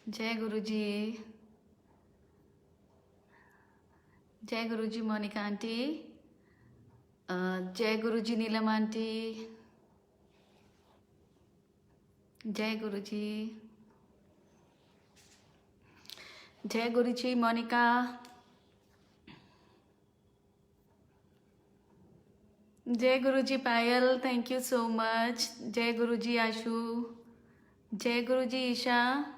जय गुरु जी। जय गुरु जी मोनिका आंटी। जय गुरु जी नीलम आंटी। जय गुरु जी। जय गुरु जी मोनिका। जय गुरु जी पायल, थैंक यू सो मच। जय गुरु जी आशु। जय गुरु जी ईशा।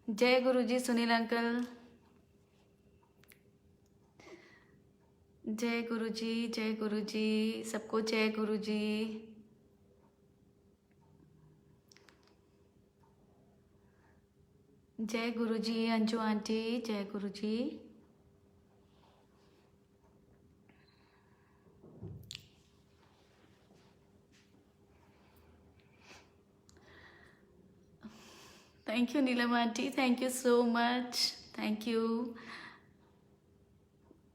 जय गुरु जी सुनील अंकल। जय गुरु जी, जय गुरु जी, सबको जय गुरु जी। जय गुरु जी अंजू आंटी, जय Guru ji. Thank you Neelam aunty, thank you so much, thank you.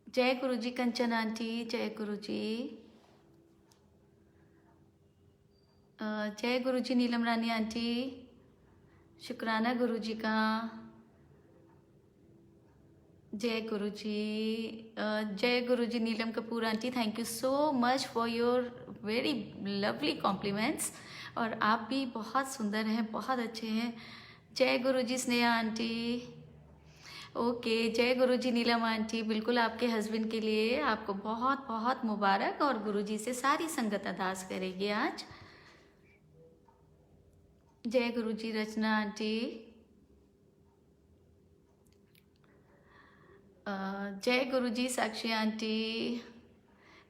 जय गुरु जी कंचन आंटी, जय गुरु जी। जय गुरु जी नीलम रानी आंटी, शुक्राना गुरु जी का। जय गुरु जी। जय Guru ji Neelam Kapoor aunty, thank you so much for your very lovely compliments. और आप भी बहुत सुंदर हैं, बहुत अच्छे हैं। जय गुरु जी स्नेहा आंटी। ओके, जय गुरु जी नीलम आंटी, बिल्कुल आपके हस्बैंड के लिए आपको बहुत बहुत मुबारक, और गुरु जी से सारी संगत अरदास करेगी आज। जय गुरु जी रचना आंटी। जय गुरु जी साक्षी आंटी।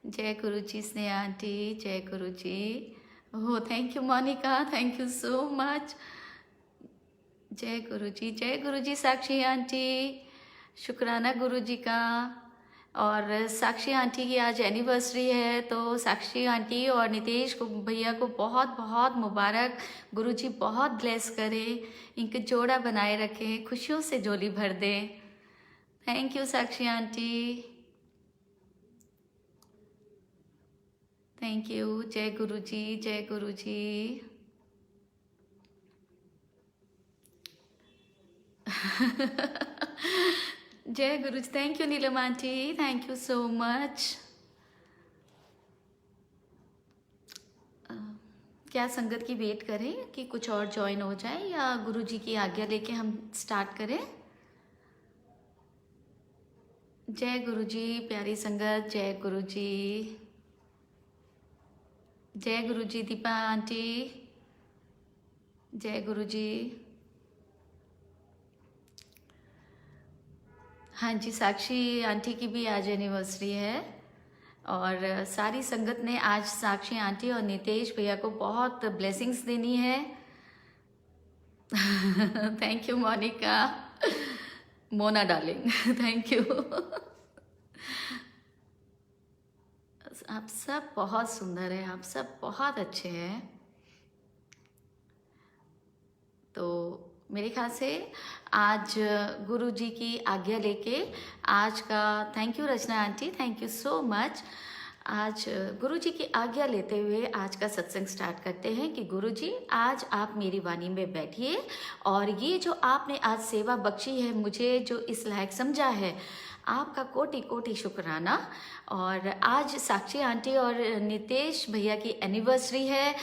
जय गुरु जी स्नेहा आंटी, जय Guru ji. Oh thank you Monica, thank you so much. जय गुरु जी, जय गुरु जी साक्षी आंटी, शुक्राना गुरु जी का। और साक्षी आंटी की आज एनिवर्सरी है, तो साक्षी आंटी और नितेश को भैया को बहुत बहुत मुबारक। गुरु जी बहुत ब्लेस करें, इनके जोड़ा बनाए रखें, खुशियों से झोली भर दें। Thank you Sakshi aunty, thank you. जय गुरु जी, जय गुरु जी। जय Guru ji, thank you Neelam aunty, thank you so much. क्या संगत की वेट करें कि कुछ और ज्वाइन हो जाए, या गुरु जी की आज्ञा लेके हम स्टार्ट करें? जय गुरु जी प्यारी संगत, जय गुरु जी। जय गुरु जी दीपा आंटी, जय गुरु जी। हाँ जी, साक्षी आंटी की भी आज एनिवर्सरी है, और सारी संगत ने आज साक्षी आंटी और नितेश भैया को बहुत ब्लेसिंग्स देनी है। Thank you Monica, Mona darling, thank you. आप सब बहुत सुंदर हैं, आप सब बहुत अच्छे हैं। तो मेरे ख्याल से आज गुरु जी की आज्ञा लेके आज का, thank you Rachna aunty, thank you so much. आज गुरु जी की आज्ञा लेते हुए आज का सत्संग स्टार्ट करते हैं कि गुरु जी आज आप मेरी वाणी में बैठिए, और ये जो आपने आज सेवा बख्शी है, मुझे जो इस लायक समझा है, आपका कोटि कोटि शुक्राना। और आज साक्षी आंटी और नितेश भैया की एनिवर्सरी है।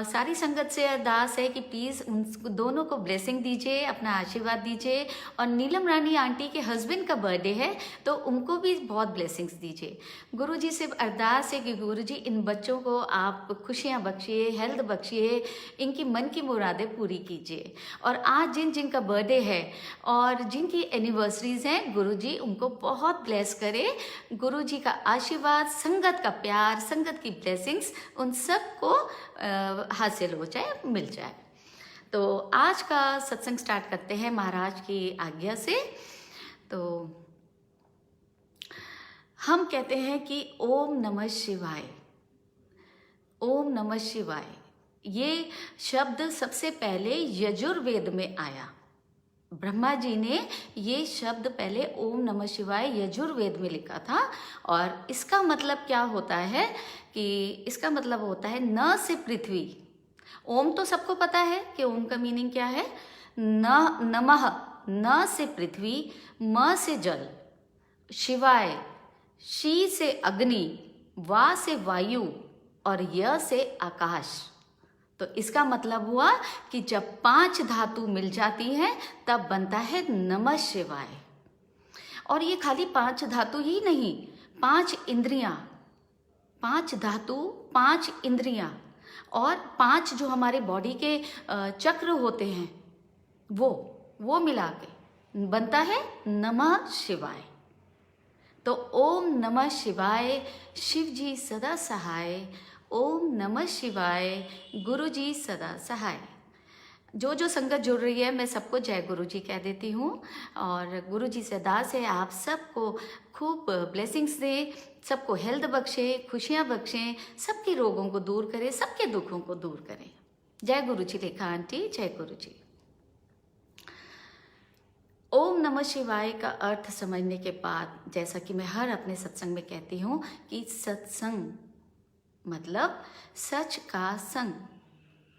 सारी संगत से अरदास है कि प्लीज़ उन दोनों को ब्लेसिंग दीजिए, अपना आशीर्वाद दीजिए। और नीलम रानी आंटी के हस्बैंड का बर्थडे है, तो उनको भी बहुत ब्लेसिंग्स दीजिए। गुरु जी से अरदास है कि गुरु जी इन बच्चों को आप खुशियाँ बख्शिए, हेल्थ बख्शिए, इनकी मन की मुरादें पूरी कीजिए। और आज जिन जिन का बर्थडे है और जिनकी एनिवर्सरीज हैं, गुरु जी उनको बहुत ब्लेस करे। गुरु जी का आशीर्वाद, संगत का प्यार, संगत की ब्लेसिंग्स उन सबको हासिल हो जाए, मिल जाए। तो आज का सत्संग स्टार्ट करते हैं महाराज की आज्ञा से। तो हम कहते हैं कि ओम नमः शिवाय, ओम नमः शिवाय। ये शब्द सबसे पहले यजुर्वेद में आया। ब्रह्मा जी ने ये शब्द पहले ओम नमः शिवाय यजुर्वेद में लिखा था। और इसका मतलब क्या होता है कि इसका मतलब होता है न से पृथ्वी। ओम तो सबको पता है कि ओम का मीनिंग क्या है। न नमः, न से पृथ्वी, म से जल, शिवाय, शी से अग्नि, वा से वायु और य से आकाश। तो इसका मतलब हुआ कि जब 5 धातु मिल जाती हैं तब बनता है नमः शिवाय। और ये खाली 5 धातु ही नहीं, 5 इंद्रियां, 5 धातु, 5 इंद्रियां और 5 जो हमारे बॉडी के चक्र होते हैं वो मिला के बनता है नमः शिवाय। तो ओम नमः शिवाय, शिव जी सदा सहाय। ओम नमः शिवाय, गुरु जी सदा सहाय। जो संगत जुड़ रही है मैं सबको जय गुरु जी कह देती हूँ और गुरु जी से अरदास है आप सबको खूब ब्लेसिंग्स दे, सबको हेल्थ बख्शे, खुशियाँ बख्शें, सबके रोगों को दूर करे, सबके दुखों को दूर करें। जय गुरु जी लेखा आंटी, जय गुरु जी। ओम नमः शिवाय का अर्थ समझने के बाद, जैसा कि मैं हर अपने सत्संग में कहती हूँ कि सत्संग मतलब सच का संग।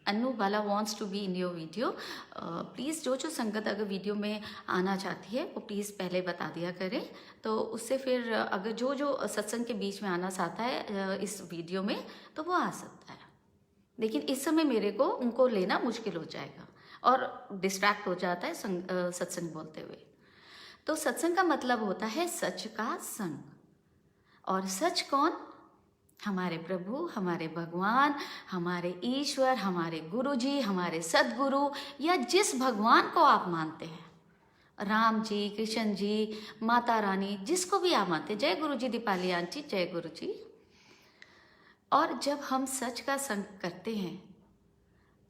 Anu Bala wants to be in your video. Please जो संगत अगर वीडियो में आना चाहती है वो प्लीज़ पहले बता दिया करें, तो उससे फिर अगर जो सत्संग के बीच में आना चाहता है इस वीडियो में तो वो आ सकता है। लेकिन इस समय मेरे को उनको लेना मुश्किल हो जाएगा और डिस्ट्रैक्ट हो जाता है सत्संग बोलते हुए। तो सत्संग का मतलब होता है सच का संग। और सच कौन? हमारे प्रभु, हमारे भगवान, हमारे ईश्वर, हमारे गुरु जी, हमारे सदगुरु, या जिस भगवान को आप मानते हैं, राम जी, कृष्ण जी, माता रानी, जिसको भी आप मानते हैं। जय गुरु जी दीपाली आंटी, जय गुरु जी। और जब हम सच का संग करते हैं,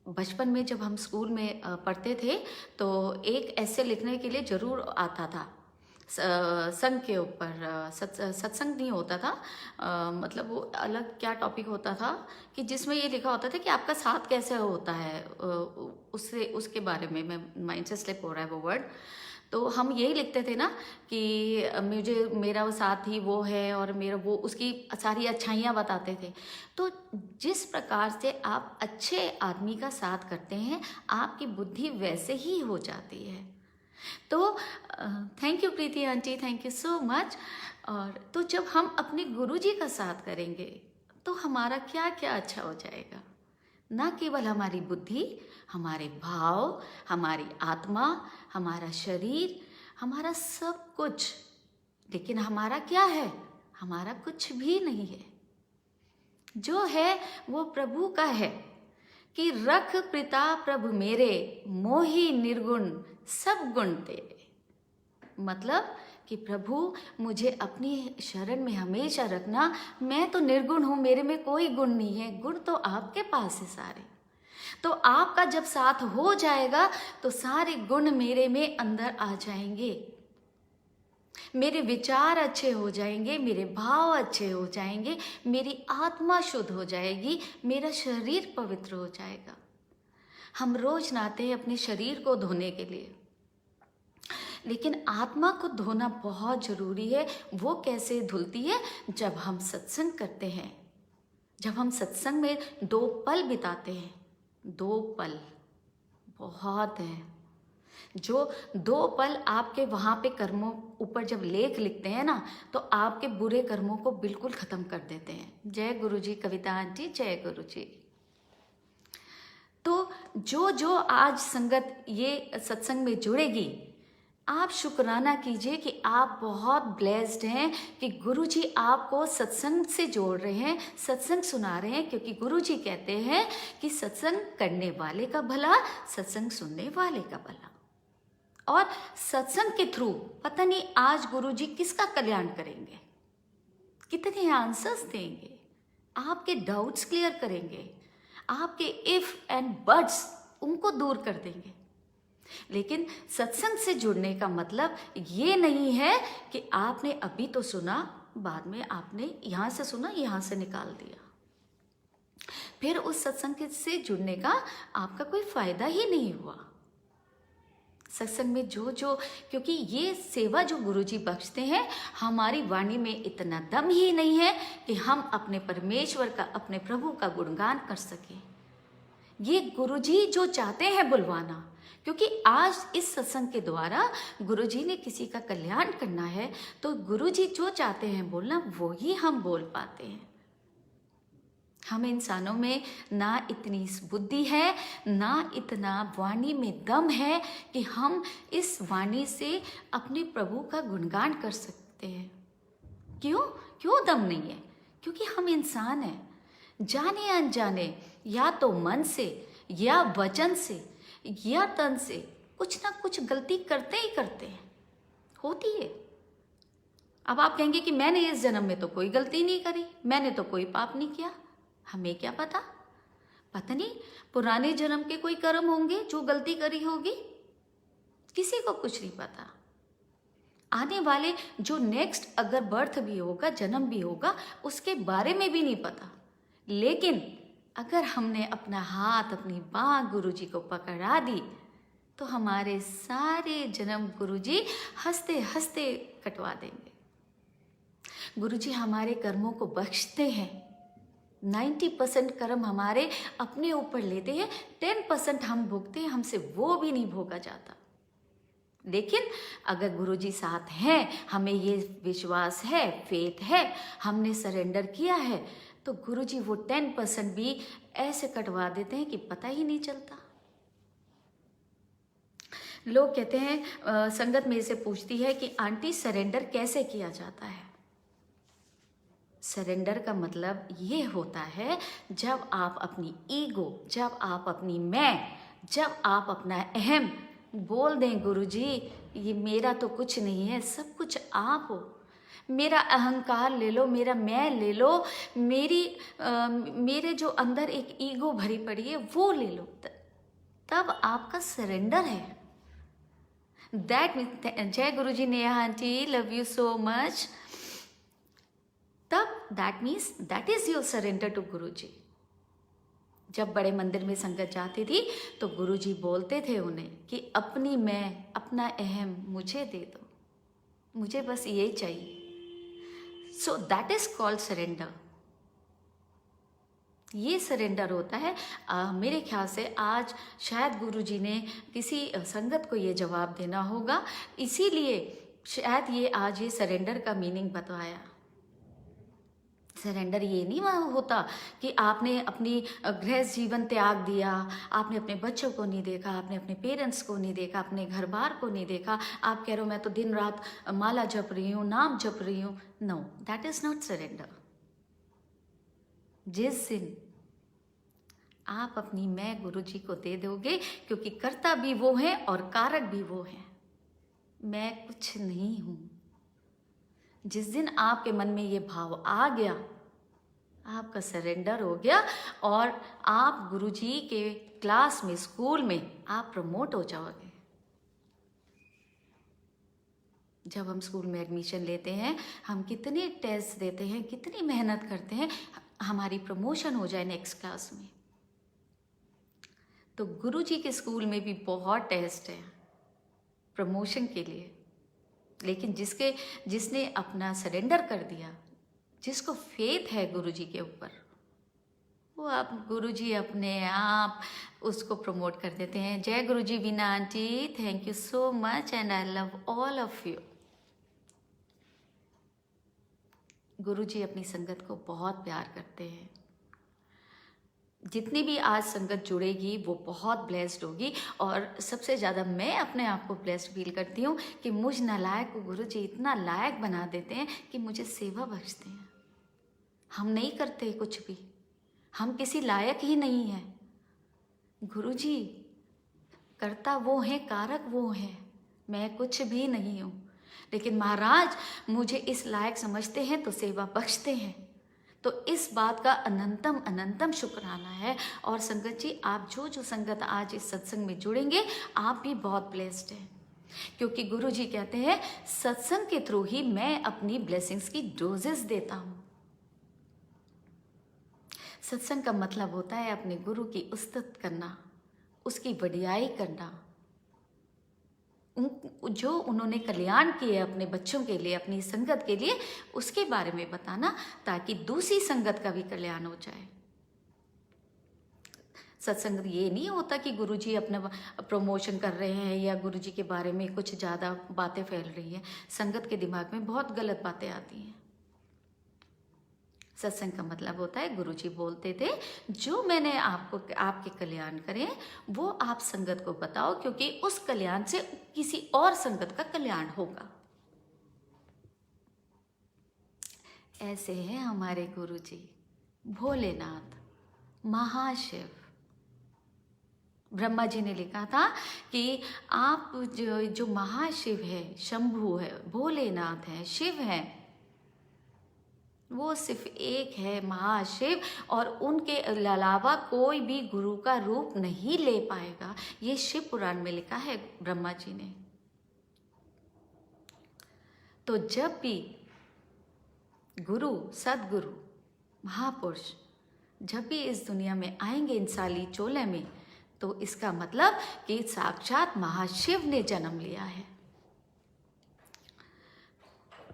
बचपन में जब हम स्कूल में पढ़ते थे तो एक ऐसे लिखने के लिए जरूर आता था संघ के ऊपर। सत्संग नहीं होता था, मतलब वो अलग क्या टॉपिक होता था कि जिसमें ये लिखा होता था कि आपका साथ कैसे होता है, उसके बारे में मैं माइंड से स्लिप हो रहा है वो वर्ड। तो हम यही लिखते थे ना कि मेरा वो साथी वो है और मेरा वो, उसकी सारी अच्छाइयाँ बताते थे। तो जिस प्रकार से आप अच्छे आदमी का साथ करते हैं आपकी बुद्धि वैसे ही हो जाती है। तो thank you Preeti aunty, thank you so much. और तो जब हम अपने गुरु जी का साथ करेंगे तो हमारा क्या क्या अच्छा हो जाएगा। ना केवल हमारी बुद्धि, हमारे भाव, हमारी आत्मा, हमारा शरीर, हमारा सब कुछ, लेकिन हमारा क्या है? हमारा कुछ भी नहीं है। जो है वो प्रभु का है कि रख पिता प्रभु मेरे, मोहि निर्गुण सब गुण तेरे। मतलब कि प्रभु मुझे अपनी शरण में हमेशा रखना। मैं तो निर्गुण हूँ, मेरे में कोई गुण नहीं है, गुण तो आपके पास है सारे। तो आपका जब साथ हो जाएगा तो सारे गुण मेरे में अंदर आ जाएंगे, मेरे विचार अच्छे हो जाएंगे, मेरे भाव अच्छे हो जाएंगे, मेरी आत्मा शुद्ध हो जाएगी, मेरा शरीर पवित्र हो जाएगा। हम रोज नहाते हैं अपने शरीर को धोने के लिए, लेकिन आत्मा को धोना बहुत जरूरी है। वो कैसे धुलती है? जब हम सत्संग करते हैं, जब हम सत्संग में 2 पल बिताते हैं। 2 पल बहुत है। जो 2 पल आपके वहाँ पे कर्मों ऊपर जब लेख लिखते हैं ना, तो आपके बुरे कर्मों को बिल्कुल खत्म कर देते हैं। जय गुरु जी कविता आंटी, जय गुरु जी। तो जो आज संगत ये सत्संग में जुड़ेगी, आप शुक्राना कीजिए कि आप बहुत ब्लेस्ड हैं कि गुरुजी आपको सत्संग से जोड़ रहे हैं, सत्संग सुना रहे हैं। क्योंकि गुरुजी कहते हैं कि सत्संग करने वाले का भला, सत्संग सुनने वाले का भला। और सत्संग के थ्रू पता नहीं आज गुरुजी किसका कल्याण करेंगे, कितने आंसर्स देंगे, आपके डाउट्स क्लियर करेंगे, आपके इफ एंड बट्स उनको दूर कर देंगे। लेकिन सत्संग से जुड़ने का मतलब ये नहीं है कि आपने अभी तो सुना, बाद में आपने यहाँ से सुना, यहाँ से निकाल दिया, फिर उस सत्संग से जुड़ने का आपका कोई फायदा ही नहीं हुआ। सत्संग में क्योंकि ये सेवा जो गुरुजी बख्शते हैं, हमारी वाणी में इतना दम ही नहीं है कि हम अपने परमेश्वर का, अपने प्रभु का गुणगान कर सकें। ये गुरुजी जो चाहते हैं बुलवाना, क्योंकि आज इस सत्संग के द्वारा गुरुजी ने किसी का कल्याण करना है, तो गुरुजी जो चाहते हैं बोलना वो ही हम बोल पाते हैं। हम इंसानों में ना इतनी बुद्धि है, ना इतना वाणी में दम है कि हम इस वाणी से अपने प्रभु का गुणगान कर सकते हैं। क्यों दम नहीं है? क्योंकि हम इंसान हैं। जाने अनजाने या तो मन से या वचन से या तन से कुछ ना कुछ गलती करते ही करते हैं, होती है। अब आप कहेंगे कि मैंने इस जन्म में तो कोई गलती नहीं करी, मैंने तो कोई पाप नहीं किया। हमें क्या पता नहीं पुराने जन्म के कोई कर्म होंगे जो गलती करी होगी, किसी को कुछ नहीं पता। आने वाले जो नेक्स्ट अगर बर्थ भी होगा, जन्म भी होगा, उसके बारे में भी नहीं पता। लेकिन अगर हमने अपना हाथ, अपनी बाँह गुरुजी को पकड़ा दी तो हमारे सारे जन्म गुरुजी हंसते हंसते कटवा देंगे। गुरुजी हमारे कर्मों को बख्शते हैं। 90% कर्म हमारे अपने ऊपर लेते हैं, 10% हम भोगते हैं, हमसे वो भी नहीं भोगा जाता। लेकिन अगर गुरुजी साथ हैं, हमें ये विश्वास है, फेथ है, हमने सरेंडर किया है, तो गुरुजी वो 10% भी ऐसे कटवा देते हैं कि पता ही नहीं चलता। लोग कहते हैं, संगत मेरे से पूछती है कि आंटी सरेंडर कैसे किया जाता है? सरेंडर का मतलब ये होता है जब आप अपनी ईगो, जब आप अपनी मैं, जब आप अपना अहम बोल दें गुरुजी ये मेरा तो कुछ नहीं है, सब कुछ आप हो। मेरा अहंकार ले लो, मेरा मैं ले लो, मेरे जो अंदर एक ईगो भरी पड़ी है वो ले लो, तब आपका सरेंडर है। जय Guruji Neha aunty, love you so much. तब that means that is your surrender to Guruji. जब बड़े मंदिर में संगत जाती थी तो गुरुजी बोलते थे उन्हें कि अपनी मैं, अपना अहम मुझे दे दो, मुझे बस ये चाहिए। So that is called surrender. ये सरेंडर होता है। मेरे ख्याल से आज शायद गुरुजी ने किसी संगत को ये जवाब देना होगा, इसीलिए शायद ये आज ये सरेंडर का मीनिंग बताया। सरेंडर ये नहीं होता कि आपने अपनी गृहस्थ जीवन त्याग दिया, आपने अपने बच्चों को नहीं देखा, आपने अपने पेरेंट्स को नहीं देखा, अपने घर बार को नहीं देखा, आप कह रहे हो मैं तो दिन रात माला जप रही हूँ, नाम जप रही हूँ। No, that is not surrender. जिस दिन आप अपनी मैं गुरुजी को दे दोगे, क्योंकि कर्ता भी वो है और कारक भी वो है, मैं कुछ नहीं हूँ। जिस दिन आपके मन में ये भाव आ गया, आपका सरेंडर हो गया और आप गुरुजी के क्लास में, स्कूल में आप प्रमोट हो जाओगे। जब हम स्कूल में एडमिशन लेते हैं, हम कितने टेस्ट देते हैं, कितनी मेहनत करते हैं, हमारी प्रमोशन हो जाए नेक्स्ट क्लास में। तो गुरुजी के स्कूल में भी बहुत टेस्ट है प्रमोशन के लिए। लेकिन जिसने अपना सरेंडर कर दिया, जिसको फेथ है गुरुजी के ऊपर, वो आप गुरुजी अपने आप उसको प्रमोट कर देते हैं। जय Guruji Beena aunty, thank you so much and I love all of you. Guruji अपनी संगत को बहुत प्यार करते हैं। जितनी भी आज संगत जुड़ेगी वो बहुत ब्लेस्ड होगी। और सबसे ज़्यादा मैं अपने आप को ब्लेस्ड फील करती हूँ कि मुझ नालायक को गुरुजी इतना लायक बना देते हैं कि मुझे सेवा बख्शते हैं। हम नहीं करते कुछ भी, हम किसी लायक ही नहीं हैं। गुरुजी करता वो है, कारक वो है, मैं कुछ भी नहीं हूँ। लेकिन महाराज मुझे इस लायक समझते हैं तो सेवा बख्शते हैं। तो इस बात का अनंतम अनंतम शुक्राना है। और संगत जी, आप जो संगत आज इस सत्संग में जुड़ेंगे, आप भी बहुत ब्लेस्ड हैं, क्योंकि गुरु जी कहते हैं सत्संग के थ्रू ही मैं अपनी ब्लेसिंग्स की डोजेस देता हूँ। सत्संग का मतलब होता है अपने गुरु की उस्तत करना, उसकी बढ़ियाई करना, जो उन्होंने कल्याण किए अपने बच्चों के लिए, अपनी संगत के लिए, उसके बारे में बताना ताकि दूसरी संगत का भी कल्याण हो जाए। सत्संग ये नहीं होता कि गुरुजी अपना प्रमोशन कर रहे हैं या गुरुजी के बारे में कुछ ज़्यादा बातें फैल रही हैं। संगत के दिमाग में बहुत गलत बातें आती हैं। सत्संग का मतलब होता है गुरुजी बोलते थे जो मैंने आपको आपके कल्याण करें वो आप संगत को बताओ, क्योंकि उस कल्याण से किसी और संगत का कल्याण होगा। ऐसे हैं हमारे गुरुजी भोलेनाथ महाशिव। ब्रह्मा जी ने लिखा था कि आप जो महाशिव है, शंभु है, भोलेनाथ है, शिव है, वो सिर्फ एक है महाशिव, और उनके अलावा कोई भी गुरु का रूप नहीं ले पाएगा। ये शिव पुराण में लिखा है ब्रह्मा जी ने। तो जब भी गुरु, सदगुरु, महापुरुष जब भी इस दुनिया में आएंगे इंसानी चोले में, तो इसका मतलब कि साक्षात महाशिव ने जन्म लिया है।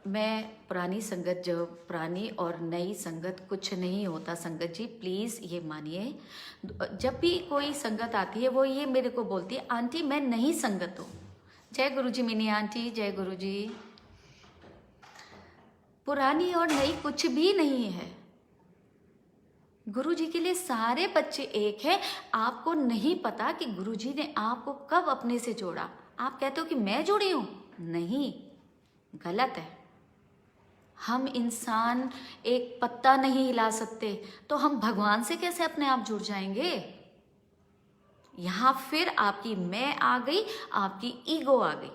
मैं पुरानी संगत, जो पुरानी और नई संगत कुछ नहीं होता संगत जी, प्लीज़ ये मानिए। जब भी कोई संगत आती है वो ये मेरे को बोलती है आंटी मैं नई संगत हूँ। जय गुरुजी मिनी आंटी, जय गुरुजी। पुरानी और नई कुछ भी नहीं है। गुरुजी के लिए सारे बच्चे एक हैं। आपको नहीं पता कि गुरुजी ने आपको कब अपने से जोड़ा। आप कहते हो कि मैं जुड़ी हूँ, नहीं, गलत है। हम इंसान एक पत्ता नहीं हिला सकते, तो हम भगवान से कैसे अपने आप जुड़ जाएंगे। यहां फिर आपकी मैं आ गई, आपकी ईगो आ गई।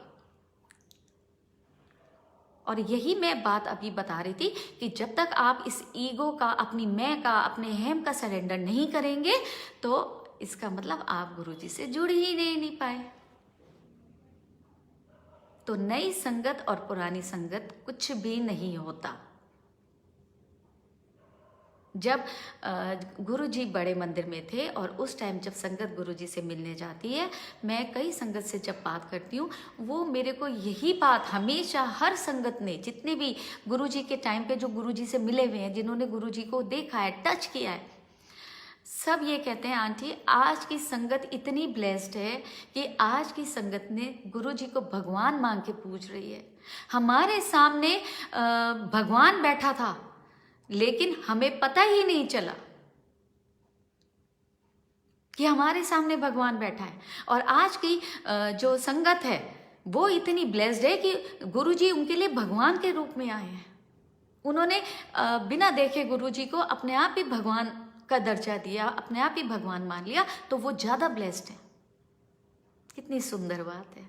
और यही मैं बात अभी बता रही थी कि जब तक आप इस ईगो का, अपनी मैं का, अपने हम का सरेंडर नहीं करेंगे, तो इसका मतलब आप गुरुजी से जुड़ ही नहीं पाए। तो नई संगत और पुरानी संगत कुछ भी नहीं होता। जब गुरुजी बड़े मंदिर में थे और उस टाइम जब संगत गुरुजी से मिलने जाती है, मैं कई संगत से जब बात करती हूँ, वो मेरे को यही बात हमेशा, हर संगत ने, जितने भी गुरुजी के टाइम पे जो गुरुजी से मिले हुए हैं, जिन्होंने गुरुजी को देखा है, टच किया है, सब ये कहते हैं आंटी आज की संगत इतनी ब्लेस्ड है कि आज की संगत ने गुरुजी को भगवान मान के पूज रही है। हमारे सामने भगवान बैठा था लेकिन हमें पता ही नहीं चला कि हमारे सामने भगवान बैठा है। और आज की जो संगत है वो इतनी ब्लेस्ड है कि गुरुजी उनके लिए भगवान के रूप में आए हैं। उन्होंने बिना देखे गुरुजी को अपने आप ही भगवान का दर्जा दिया, अपने आप ही भगवान मान लिया, तो वो ज़्यादा ब्लेस्ड है। कितनी सुंदर बात है।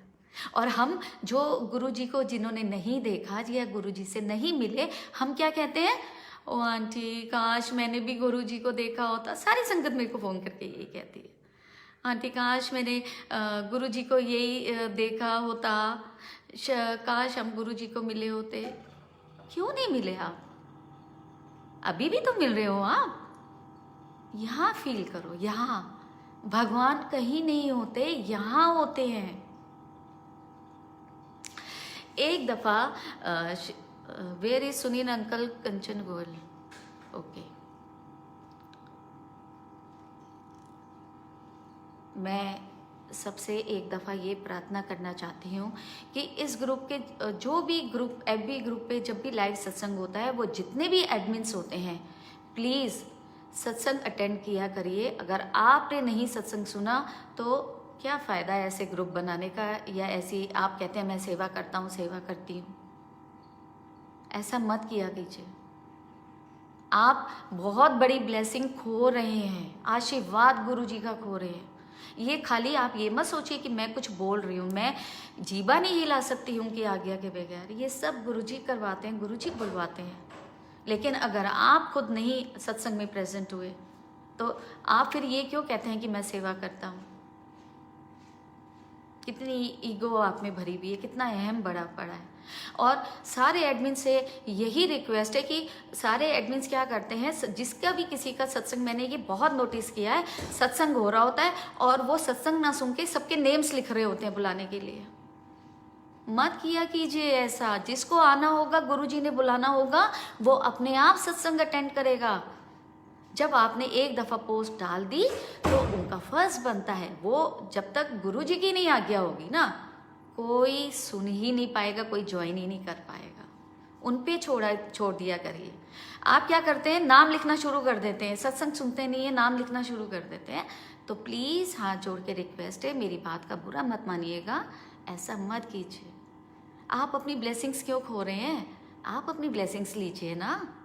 और हम जो गुरुजी को जिन्होंने नहीं देखा या गुरुजी से नहीं मिले, हम क्या कहते हैं, ओ आंटी काश मैंने भी गुरुजी को देखा होता। सारी संगत मेरे को फ़ोन करके यही कहती है, आंटी काश मैंने गुरुजी को यही देखा होता, काश हम गुरुजी को मिले होते। क्यों नहीं मिले आप? अभी भी तो मिल रहे हो आप। यहाँ फील करो, यहाँ भगवान कहीं नहीं होते, यहाँ होते हैं। एक दफ़ा where is Sunil uncle Kanchan Goyal, okay, मैं सबसे एक दफ़ा ये प्रार्थना करना चाहती हूँ कि इस ग्रुप के जो भी ग्रुप, एफबी ग्रुप पे जब भी लाइव सत्संग होता है, वो जितने भी एडमिन्स होते हैं, प्लीज़ सत्संग अटेंड किया करिए। अगर आपने नहीं सत्संग सुना तो क्या फ़ायदा है ऐसे ग्रुप बनाने का, या ऐसी आप कहते हैं मैं सेवा करता हूँ, सेवा करती हूँ। ऐसा मत किया कीजिए। आप बहुत बड़ी ब्लेसिंग खो रहे हैं, आशीर्वाद गुरुजी का खो रहे हैं। ये खाली आप ये मत सोचिए कि मैं कुछ बोल रही हूँ, मैं जीवा नहीं हिला सकती हूँ कि आज्ञा के बगैर। ये सब गुरुजी करवाते हैं, गुरुजी बुलवाते हैं। लेकिन अगर आप खुद नहीं सत्संग में प्रेजेंट हुए तो आप फिर ये क्यों कहते हैं कि मैं सेवा करता हूँ? कितनी ईगो आप में भरी हुई है, कितना अहम बड़ा पड़ा है। और सारे एडमिन से यही रिक्वेस्ट है कि सारे एडमिन्स क्या करते हैं, जिसका भी किसी का सत्संग, मैंने ये बहुत नोटिस किया है, सत्संग हो रहा होता है और वो सत्संग ना सुन के सबके नेम्स लिख रहे होते हैं बुलाने के लिए। मत किया कीजिए ऐसा। जिसको आना होगा, गुरुजी ने बुलाना होगा, वो अपने आप सत्संग अटेंड करेगा। जब आपने एक दफ़ा पोस्ट डाल दी तो उनका फर्ज बनता है, वो जब तक गुरुजी की नहीं आज्ञा होगी ना, कोई सुन ही नहीं पाएगा, कोई ज्वाइन ही नहीं कर पाएगा। उन पे छोड़ दिया करिए। आप क्या करते हैं, नाम लिखना शुरू कर देते हैं, सत्संग सुनते नहीं है, नाम लिखना शुरू कर देते हैं। तो प्लीज़ हाथ जोड़ के रिक्वेस्ट है, मेरी बात का बुरा मत मानिएगा, ऐसा मत कीजिए। आप अपनी ब्लेसिंग्स क्यों खो रहे हैं? आप अपनी ब्लेसिंग्स लीजिए ना।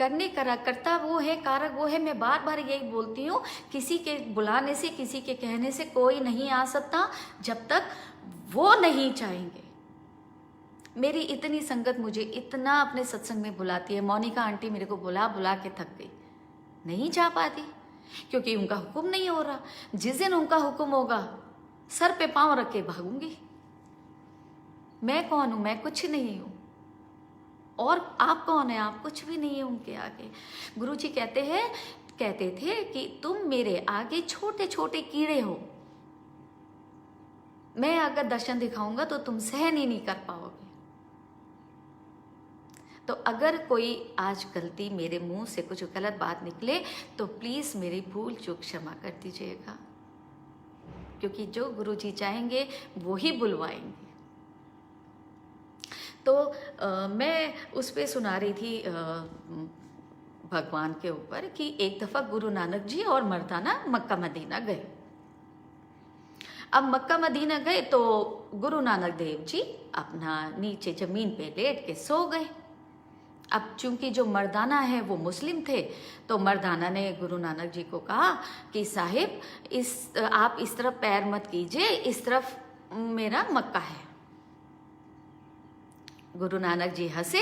करता वो है, कारक वो है। मैं बार बार यही बोलती हूँ, किसी के बुलाने से, किसी के कहने से कोई नहीं आ सकता जब तक वो नहीं चाहेंगे। मेरी इतनी संगत मुझे इतना अपने सत्संग में बुलाती है। मोनिका आंटी मेरे को बुला बुला के थक गई, नहीं जा पाती क्योंकि उनका हुक्म नहीं हो रहा। जिस दिन उनका हुक्म होगा सर पे पांव रख के भागूंगी। मैं कौन हूं? मैं कुछ नहीं हूं। और आप कौन है? आप कुछ भी नहीं है उनके आगे। गुरुजी कहते थे कि तुम मेरे आगे छोटे छोटे कीड़े हो, मैं अगर दर्शन दिखाऊंगा तो तुम सहन ही नहीं कर पाओगे। तो अगर कोई आज गलती मेरे मुंह से कुछ गलत बात निकले तो प्लीज मेरी भूल चूक क्षमा कर दीजिएगा, क्योंकि जो गुरुजी चाहेंगे वो ही बुलवाएंगे। तो मैं उस पे सुना रही थी भगवान के ऊपर कि एक दफ़ा गुरु नानक जी और मर्दाना मक्का मदीना गए। अब मक्का मदीना गए तो गुरु नानक देव जी अपना नीचे ज़मीन पे लेट के सो गए। अब चूंकि जो मर्दाना है वो मुस्लिम थे, तो मर्दाना ने गुरु नानक जी को कहा कि साहिब आप इस तरफ पैर मत कीजिए, इस तरफ मेरा मक्का है। गुरु नानक जी हंसे।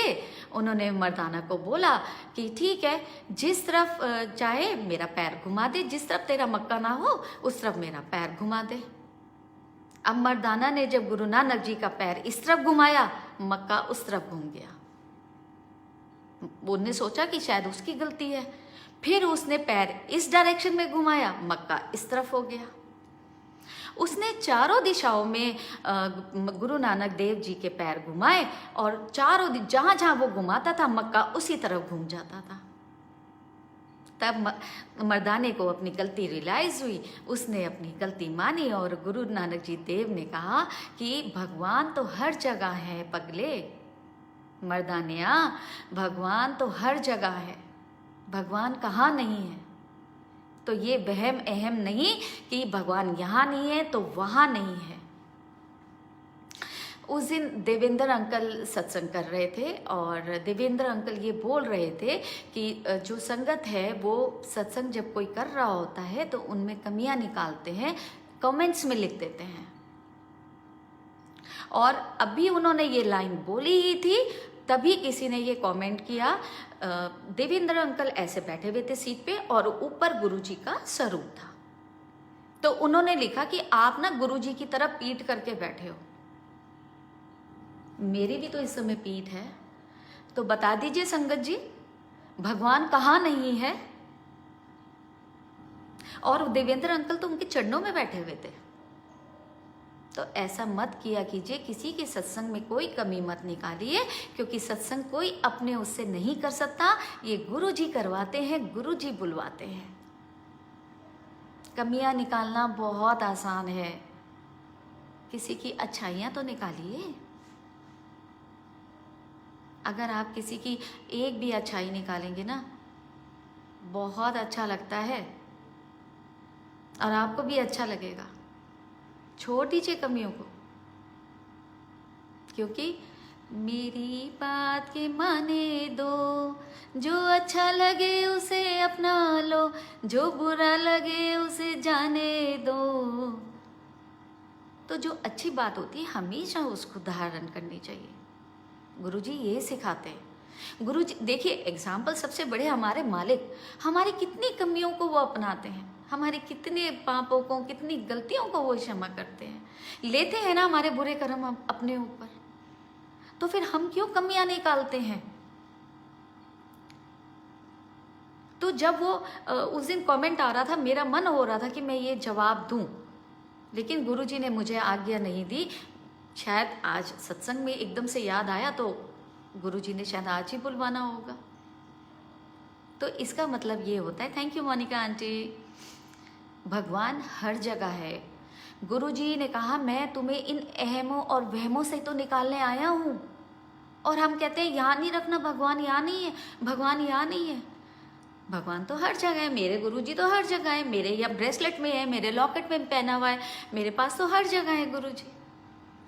उन्होंने मर्दाना को बोला कि ठीक है, जिस तरफ चाहे मेरा पैर घुमा दे, जिस तरफ तेरा मक्का ना हो उस तरफ मेरा पैर घुमा दे। अब मर्दाना ने जब गुरु नानक जी का पैर इस तरफ घुमाया, मक्का उस तरफ घूम गया। उन्होंने सोचा कि शायद उसकी गलती है। फिर उसने पैर इस डायरेक्शन में घुमाया, मक्का इस तरफ हो गया। उसने चारों दिशाओं में गुरु नानक देव जी के पैर घुमाए और चारों जहां जहां वो घुमाता था मक्का उसी तरफ घूम जाता था। तब मर्दाने को अपनी गलती रियलाइज हुई, उसने अपनी गलती मानी और गुरु नानक जी देव ने कहा कि भगवान तो हर जगह है पगले। मर्दानिया, भगवान तो हर जगह है, भगवान कहाँ नहीं है। तो ये वहम अहम नहीं कि भगवान यहाँ नहीं है तो वहाँ नहीं है। उस दिन देवेंद्र अंकल सत्संग कर रहे थे और देवेंद्र अंकल ये बोल रहे थे कि जो संगत है वो सत्संग जब कोई कर रहा होता है तो उनमें कमियां निकालते हैं, कमेंट्स में लिख देते हैं। और अभी उन्होंने ये लाइन बोली ही थी, तभी किसी ने ये कमेंट किया। देवेंद्र अंकल ऐसे बैठे हुए थे सीट पे और ऊपर गुरुजी का स्वरूप था। तो उन्होंने लिखा कि आप ना गुरुजी की तरफ पीठ करके बैठे हो। मेरी भी तो इस समय पीठ है, तो बता दीजिए संगत जी, भगवान कहाँ नहीं है? और देवेंद्र अंकल तो उनके चरणों में बैठे हुए थे। तो ऐसा मत किया कीजिए, किसी के सत्संग में कोई कमी मत निकालिए, क्योंकि सत्संग कोई अपने उससे नहीं कर सकता, ये गुरुजी करवाते हैं, गुरुजी बुलवाते हैं। कमियां निकालना बहुत आसान है, किसी की अच्छाइयां तो निकालिए। अगर आप किसी की एक भी अच्छाई निकालेंगे ना, बहुत अच्छा लगता है और आपको भी अच्छा लगेगा। छोड़ दीजिए कमियों को, क्योंकि मेरी बात के माने दो, जो अच्छा लगे उसे अपना लो, जो बुरा लगे उसे जाने दो। तो जो अच्छी बात होती है हमेशा उसको धारण करनी चाहिए। गुरुजी ये सिखाते हैं। गुरुजी देखिए, एग्जाम्पल सबसे बड़े हमारे मालिक, हमारी कितनी कमियों को वो अपनाते हैं, हमारे कितने पापों को, कितनी गलतियों को वो क्षमा करते हैं, लेते हैं ना हमारे बुरे कर्म अपने ऊपर। तो फिर हम क्यों कमियां निकालते हैं? तो जब वो उस दिन कमेंट आ रहा था, मेरा मन हो रहा था कि मैं ये जवाब दूं, लेकिन गुरुजी ने मुझे आज्ञा नहीं दी। शायद आज सत्संग में एकदम से याद आया, तो गुरुजी ने शायद आज ही बुलवाना होगा। तो इसका मतलब ये होता है, थैंक यू मोनिका आंटी, भगवान हर जगह है। गुरुजी ने कहा मैं तुम्हें इन अहमों और वहमों से तो निकालने आया हूँ, और हम कहते हैं यहाँ नहीं रखना, भगवान यहाँ नहीं है, भगवान यहाँ नहीं है। भगवान तो हर जगह है, मेरे गुरुजी तो हर जगह है, मेरे या ब्रेसलेट में है, मेरे लॉकेट में पहना हुआ है, मेरे पास तो हर जगह है गुरुजी।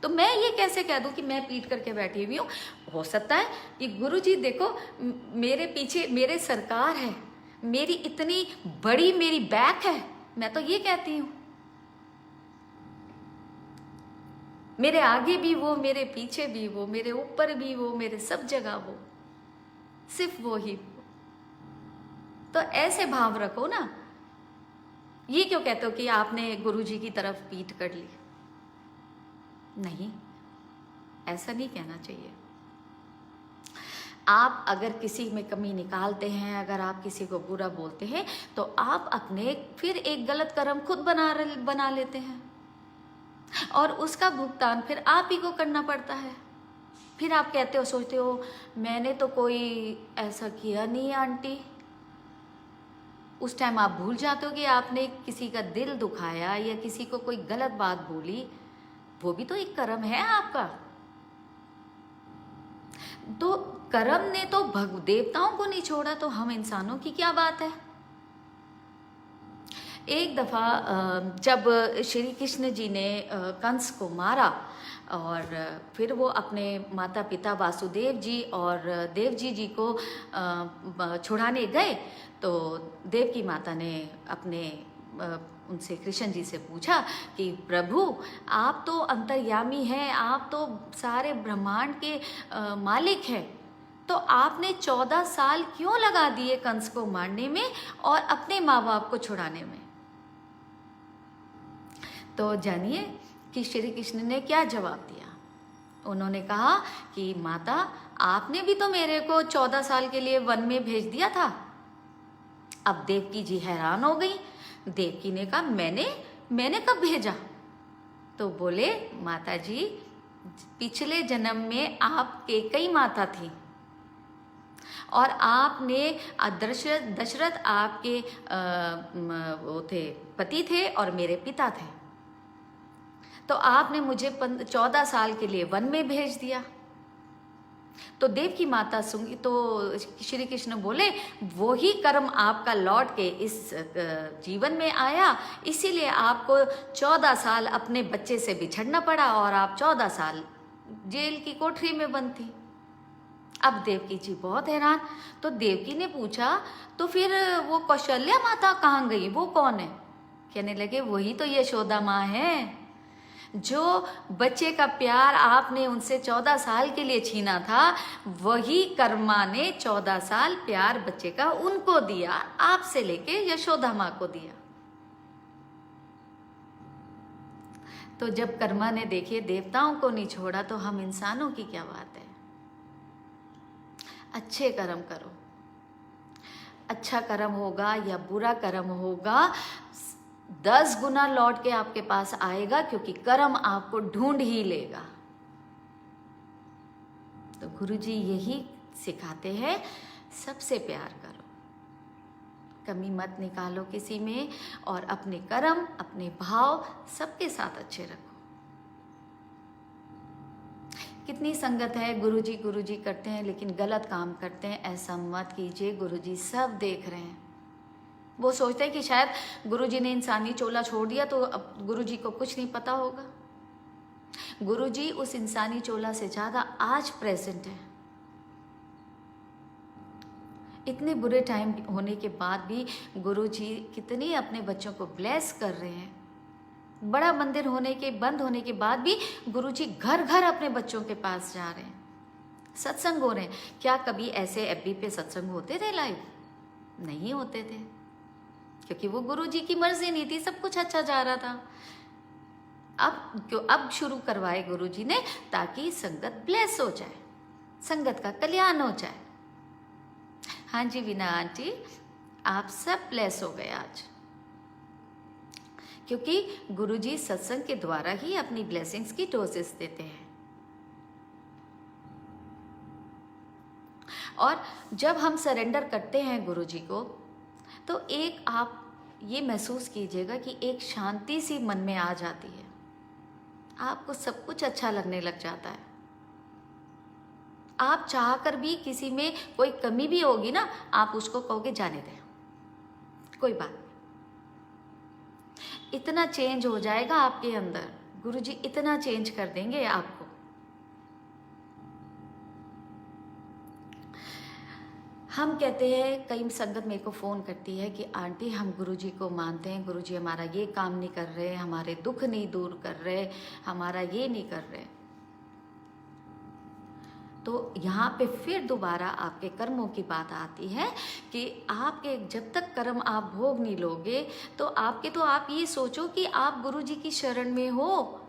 तो मैं ये कैसे कह दूं कि मैं पीट करके बैठी हुई हूँ? हो सकता है कि गुरुजी देखो मेरे पीछे मेरे सरकार है, मेरी इतनी बड़ी मेरी बैक है, मैं तो ये कहती हूँ। मेरे आगे भी वो, मेरे पीछे भी वो, मेरे ऊपर भी वो, मेरे सब जगह वो, सिर्फ वो ही वो। तो ऐसे भाव रखो ना। ये क्यों कहते हो कि आपने गुरुजी की तरफ पीठ कर ली? नहीं, ऐसा नहीं कहना चाहिए। आप अगर किसी में कमी निकालते हैं, अगर आप किसी को बुरा बोलते हैं, तो आप अपने फिर एक गलत कर्म खुद बना लेते हैं, और उसका भुगतान फिर आप ही को करना पड़ता है। फिर आप कहते हो, सोचते हो मैंने तो कोई ऐसा किया नहीं आंटी। उस टाइम आप भूल जाते हो कि आपने किसी का दिल दुखाया या किसी को कोई गलत बात बोली, वो भी तो एक कर्म है आपका। तो कर्म ने तो देवताओं को नहीं छोड़ा, तो हम इंसानों की क्या बात है। एक दफा जब श्री कृष्ण जी ने कंस को मारा और फिर वो अपने माता पिता वासुदेव जी और देवजी जी को छुड़ाने गए, तो देव की माता ने अपने उनसे कृष्ण जी से पूछा कि प्रभु आप तो अंतर्यामी हैं, आप तो सारे ब्रह्मांड के मालिक हैं, तो आपने 14 साल क्यों लगा दिए कंस को मारने में और अपने माँ बाप को छुड़ाने में? तो जानिए कि श्री कृष्ण ने क्या जवाब दिया। उन्होंने कहा कि माता आपने भी तो मेरे को 14 साल के लिए वन में भेज दिया था। अब देवकी जी हैरान हो गई। देवकी ने कहा मैंने कब भेजा? तो बोले माता जी पिछले जन्म में आप कैकेयी माता थी और आपने दशरथ आपके वो थे पति थे और मेरे पिता थे, तो आपने मुझे 14 साल के लिए वन में भेज दिया। तो देव की माता सुनी तो श्री कृष्ण बोले वो ही कर्म आपका लौट के इस जीवन में आया, इसीलिए आपको 14 साल अपने बच्चे से बिछड़ना पड़ा और आप 14 साल जेल की कोठरी में बंद थी। अब देवकी जी बहुत हैरान। तो देवकी ने पूछा तो फिर वो कौशल्या माता कहाँ गई, वो कौन है? कहने लगे वही तो यशोदा माँ है, जो बच्चे का प्यार आपने उनसे 14 साल के लिए छीना था, वही कर्मा ने 14 साल प्यार बच्चे का उनको दिया, आपसे लेके यशोदा माँ को दिया। तो जब कर्मा ने देखिए देवताओं को नहीं छोड़ा, तो हम इंसानों की क्या बात है। अच्छे कर्म करो, अच्छा कर्म होगा या बुरा कर्म होगा 10 गुना लौट के आपके पास आएगा, क्योंकि कर्म आपको ढूंढ ही लेगा। तो गुरुजी यही सिखाते हैं, सबसे प्यार करो, कमी मत निकालो किसी में, और अपने कर्म अपने भाव सबके साथ अच्छे रखो। कितनी संगत है गुरुजी करते हैं लेकिन गलत काम करते हैं, ऐसा मत कीजिए। गुरुजी सब देख रहे हैं। वो सोचते हैं कि शायद गुरुजी ने इंसानी चोला छोड़ दिया तो अब गुरुजी को कुछ नहीं पता होगा। गुरुजी उस इंसानी चोला से ज्यादा आज प्रेजेंट है। इतने बुरे टाइम होने के बाद भी गुरुजी कितने अपने बच्चों को ब्लेस कर रहे हैं। बड़ा मंदिर बंद होने के बाद भी गुरुजी घर घर अपने बच्चों के पास जा रहे हैं, सत्संग हो रहे हैं। क्या कभी ऐसे एफबी पे सत्संग होते थे लाइव? नहीं होते थे, क्योंकि वो गुरुजी की मर्जी नहीं थी, सब कुछ अच्छा जा रहा था। अब शुरू करवाए गुरुजी ने, ताकि संगत ब्लेस हो जाए, संगत का कल्याण हो जाए। हाँ जी वीना आंटी, आप सब ब्लेस हो गए आज, क्योंकि गुरुजी सत्संग के द्वारा ही अपनी ब्लेसिंग्स की डोजेस देते हैं। और जब हम सरेंडर करते हैं गुरु जी को, तो एक आप ये महसूस कीजिएगा कि एक शांति सी मन में आ जाती है, आपको सब कुछ अच्छा लगने लग जाता है। आप चाहकर भी किसी में कोई कमी भी होगी ना, आप उसको कहोगे जाने दें, कोई बात नहीं। इतना चेंज हो जाएगा आपके अंदर, गुरुजी इतना चेंज कर देंगे आपको। हम कहते हैं, कई संगत मेरे को फ़ोन करती है कि आंटी हम गुरुजी को मानते हैं, गुरुजी हमारा ये काम नहीं कर रहे, हमारे दुख नहीं दूर कर रहे, हमारा ये नहीं कर रहे। तो यहाँ पे फिर दोबारा आपके कर्मों की बात आती है कि आपके जब तक कर्म आप भोग नहीं लोगे तो आप ये सोचो कि आप गुरुजी की शरण में हो,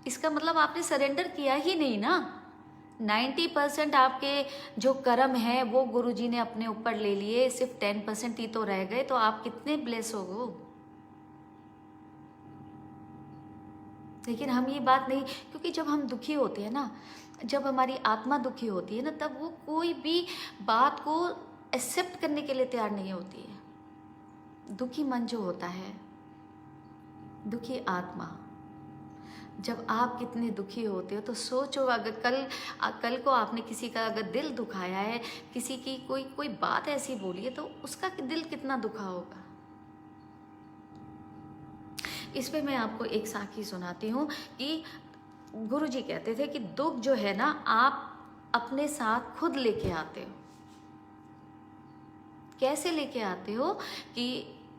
इसका मतलब आपने सरेंडर किया ही नहीं ना। 90% आपके जो कर्म हैं वो गुरुजी ने अपने ऊपर ले लिए, सिर्फ 10% ही तो रह गए, तो आप कितने ब्लेस हो गो। लेकिन हम ये बात नहीं, क्योंकि जब हम दुखी होते हैं ना, जब हमारी आत्मा दुखी होती है ना, तब वो कोई भी बात को एक्सेप्ट करने के लिए तैयार नहीं होती है। दुखी मन जो होता है, दुखी आत्मा, जब आप कितने दुखी होते हो तो सोचो, अगर कल को आपने किसी का अगर दिल दुखाया है, किसी की कोई बात ऐसी बोली है, तो उसका दिल कितना दुखा होगा। इस पे मैं आपको एक साखी सुनाती हूँ कि गुरुजी कहते थे कि दुख जो है ना, आप अपने साथ खुद लेके आते हो। कैसे लेके आते हो कि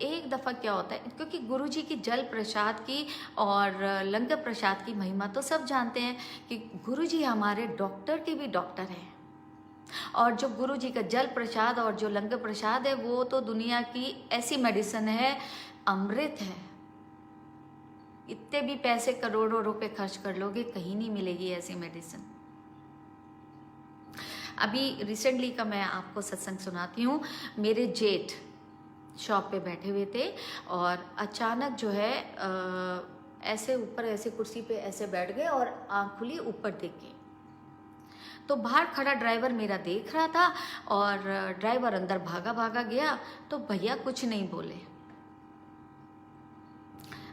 एक दफ़ा क्या होता है, क्योंकि गुरुजी की जल प्रसाद की और लंगर प्रसाद की महिमा तो सब जानते हैं कि गुरुजी हमारे डॉक्टर के भी डॉक्टर हैं। और जो गुरुजी का जल प्रसाद और जो लंगर प्रसाद है, वो तो दुनिया की ऐसी मेडिसिन है, अमृत है। इतने भी पैसे करोड़ों रुपए खर्च कर लोगे, कहीं नहीं मिलेगी ऐसी मेडिसिन। अभी रिसेंटली का मैं आपको सत्संग सुनाती हूँ। मेरे जेठ शॉप पे बैठे हुए थे और अचानक जो है ऐसे ऊपर ऐसे कुर्सी पे ऐसे बैठ गए और आँख खुली ऊपर देख के। तो बाहर खड़ा ड्राइवर मेरा देख रहा था और ड्राइवर अंदर भागा भागा गया, तो भैया कुछ नहीं बोले।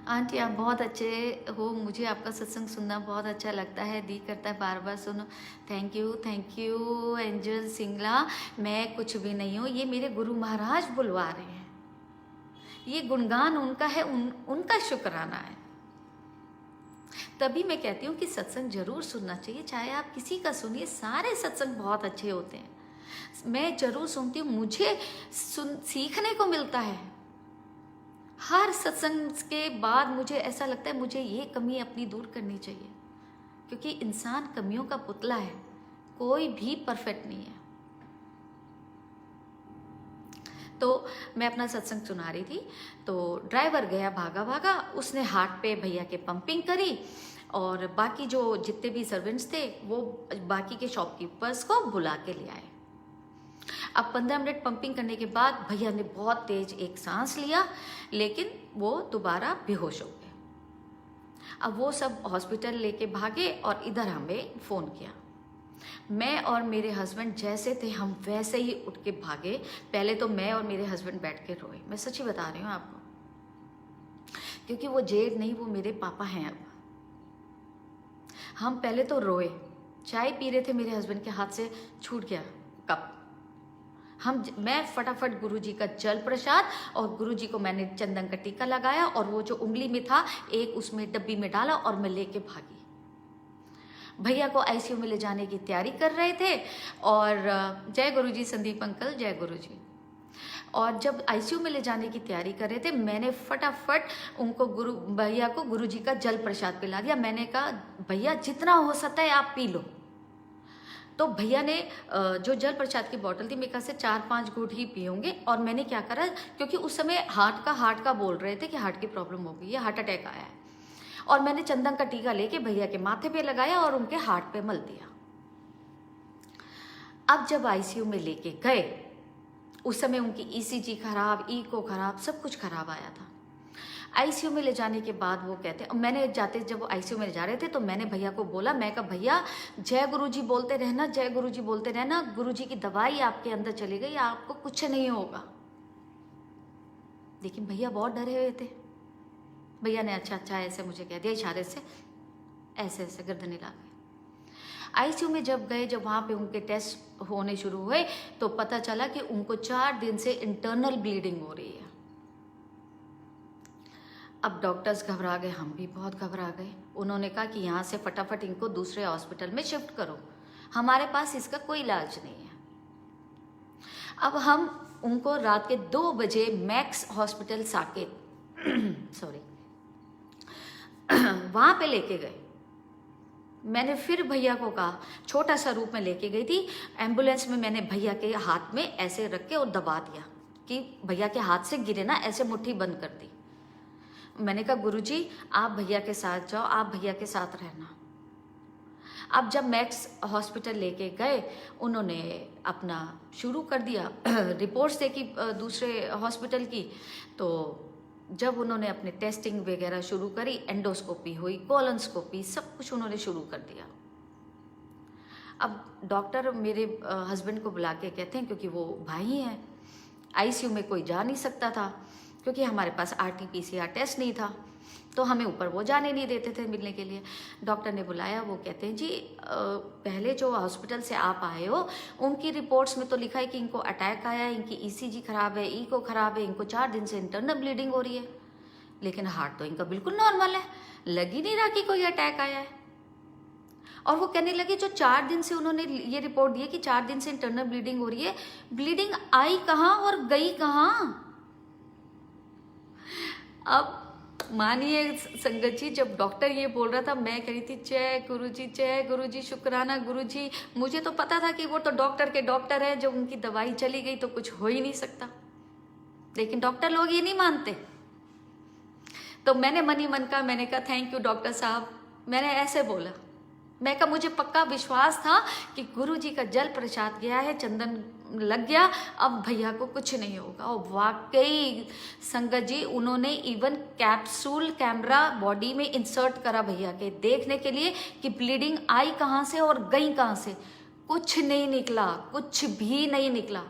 आंटी आप बहुत अच्छे हो, मुझे आपका सत्संग सुनना बहुत अच्छा लगता है, दी करता है बार बार सुनो। Thank you angel Singla. मैं कुछ भी नहीं हूँ, ये मेरे गुरु महाराज बुलवा रहे हैं, ये गुणगान उनका है, उनका शुक्राना है। तभी मैं कहती हूँ कि सत्संग जरूर सुनना चाहिए, चाहे आप किसी का सुनिए, सारे सत्संग बहुत अच्छे होते हैं। मैं जरूर सुनती हूँ, मुझे सीखने को मिलता है। हर सत्संग के बाद मुझे ऐसा लगता है मुझे ये कमी अपनी दूर करनी चाहिए, क्योंकि इंसान कमियों का पुतला है, कोई भी परफेक्ट नहीं है। तो मैं अपना सत्संग सुना रही थी, तो ड्राइवर गया भागा भागा, उसने हाथ पे भैया के पंपिंग करी और बाकी जो जितने भी सर्वेंट्स थे वो बाकी के शॉपकीपर्स को बुला के ले आए। अब 15 मिनट पंपिंग करने के बाद भैया ने बहुत तेज एक सांस लिया, लेकिन वो दोबारा बेहोश हो गए। अब वो सब हॉस्पिटल लेके भागे और इधर हमें फ़ोन किया। मैं और मेरे हस्बैंड जैसे थे हम वैसे ही उठ के भागे। पहले तो मैं और मेरे हस्बैंड बैठ के रोए, मैं सच्ची बता रही हूँ आपको, क्योंकि वो जेठ नहीं, वो मेरे पापा हैं। अब हम पहले तो रोए, चाय पी रहे थे, मेरे हस्बैंड के हाथ से छूट गया कप। मैं फटाफट गुरुजी का जल प्रसाद और गुरुजी को मैंने चंदन का टीका लगाया और वो जो उंगली में था एक उसमें डब्बी में डाला और मैं लेके भागी। भैया को आईसीयू में ले जाने की तैयारी कर रहे थे और जय गुरुजी संदीप अंकल, जय गुरुजी। और जब आईसीयू में ले जाने की तैयारी कर रहे थे, मैंने फटाफट उनको भैया को गुरुजी का जल प्रसाद पिला दिया। मैंने कहा भैया जितना हो सकता है आप पी लो। तो भैया ने जो जल प्रसाद की बोतल थी, मेरे ख्याल से 4-5 घूंट ही पिए होंगे। और मैंने क्या करा, क्योंकि उस समय हार्ट का बोल रहे थे कि हार्ट की प्रॉब्लम हो गई है, हार्ट अटैक आया है, और मैंने चंदन का टीका लेके भैया के माथे पे लगाया और उनके हार्ट पे मल दिया। अब जब आईसीयू में लेके गए, उस समय उनकी ईसीजी खराब, इको खराब, सब कुछ खराब आया था। आईसीयू में ले जाने के बाद वो कहते हैं, मैंने जाते जब वो आईसीयू में ले जा रहे थे तो मैंने भैया को बोला, मैं कहा भैया जय गुरुजी बोलते रहना, जय गुरुजी बोलते रहना, गुरुजी की दवाई आपके अंदर चली गई, आपको कुछ नहीं होगा। लेकिन भैया बहुत डरे हुए थे। भैया ने अच्छा अच्छा ऐसे मुझे कह दिया इशारे से, ऐसे ऐसे गर्दन हिला के। आईसीयू में जब गए, जब वहाँ पे उनके टेस्ट होने शुरू हुए तो पता चला कि उनको 4 दिन से इंटरनल ब्लीडिंग हो रही है। अब डॉक्टर्स घबरा गए, हम भी बहुत घबरा गए। उन्होंने कहा कि यहाँ से फटाफट इनको दूसरे हॉस्पिटल में शिफ्ट करो, हमारे पास इसका कोई इलाज नहीं है। अब हम उनको रात के 2 बजे मैक्स हॉस्पिटल साकेत सॉरी वहाँ पे लेके गए। मैंने फिर भैया को कहा, छोटा सा रूप में लेके गई थी एम्बुलेंस में, मैंने भैया के हाथ में ऐसे रख के और दबा दिया कि भैया के हाथ से गिरे ना, ऐसे मुट्ठी बंद कर दी। मैंने कहा गुरुजी आप भैया के साथ जाओ, आप भैया के साथ रहना। अब जब मैक्स हॉस्पिटल लेके गए, उन्होंने अपना शुरू कर दिया, रिपोर्ट्स देखी दूसरे हॉस्पिटल की। तो जब उन्होंने अपने टेस्टिंग वगैरह शुरू करी, एंडोस्कोपी हुई, कोलोनस्कोपी, सब कुछ उन्होंने शुरू कर दिया। अब डॉक्टर मेरे हस्बैंड को बुला के कहते हैं, क्योंकि वो भाई हैं, आईसीयू में कोई जा नहीं सकता था क्योंकि हमारे पास RT-PCR टेस्ट नहीं था, तो हमें ऊपर वो जाने नहीं देते थे मिलने के लिए। डॉक्टर ने बुलाया, वो कहते हैं जी पहले जो हॉस्पिटल से आप आए हो उनकी रिपोर्ट्स में तो लिखा है कि इनको अटैक आया है, इनकी ECG खराब है, ईको खराब है, इनको 4 दिन से इंटरनल ब्लीडिंग हो रही है, लेकिन हार्ट तो इनका बिल्कुल नॉर्मल है, लग ही नहीं रहा कि कोई अटैक आया है। और वो कहने लगे जो 4 दिन से उन्होंने ये रिपोर्ट दी है कि 4 दिन से इंटरनल ब्लीडिंग हो रही है, ब्लीडिंग आई कहाँ और गई कहाँ? अब मानिए संगत जी, जब डॉक्टर ये बोल रहा था, मैं कह रही थी जय गुरुजी, शुक्राना गुरुजी। मुझे तो पता था कि वो तो डॉक्टर के डॉक्टर है, जब उनकी दवाई चली गई तो कुछ हो ही नहीं सकता, लेकिन डॉक्टर लोग ये नहीं मानते। तो मैंने मन ही मन का मैंने कहा थैंक यू डॉक्टर साहब, मैंने ऐसे बोला। मैं कहा मुझे पक्का विश्वास था कि गुरुजी का जल प्रसाद गया है, चंदन लग गया, अब भैया को कुछ नहीं होगा। और वाकई संगत जी, उन्होंने इवन कैप्सूल कैमरा बॉडी में इंसर्ट करा भैया के, देखने के लिए कि ब्लीडिंग आई कहाँ से और गई कहाँ से। कुछ नहीं निकला, कुछ भी नहीं निकला।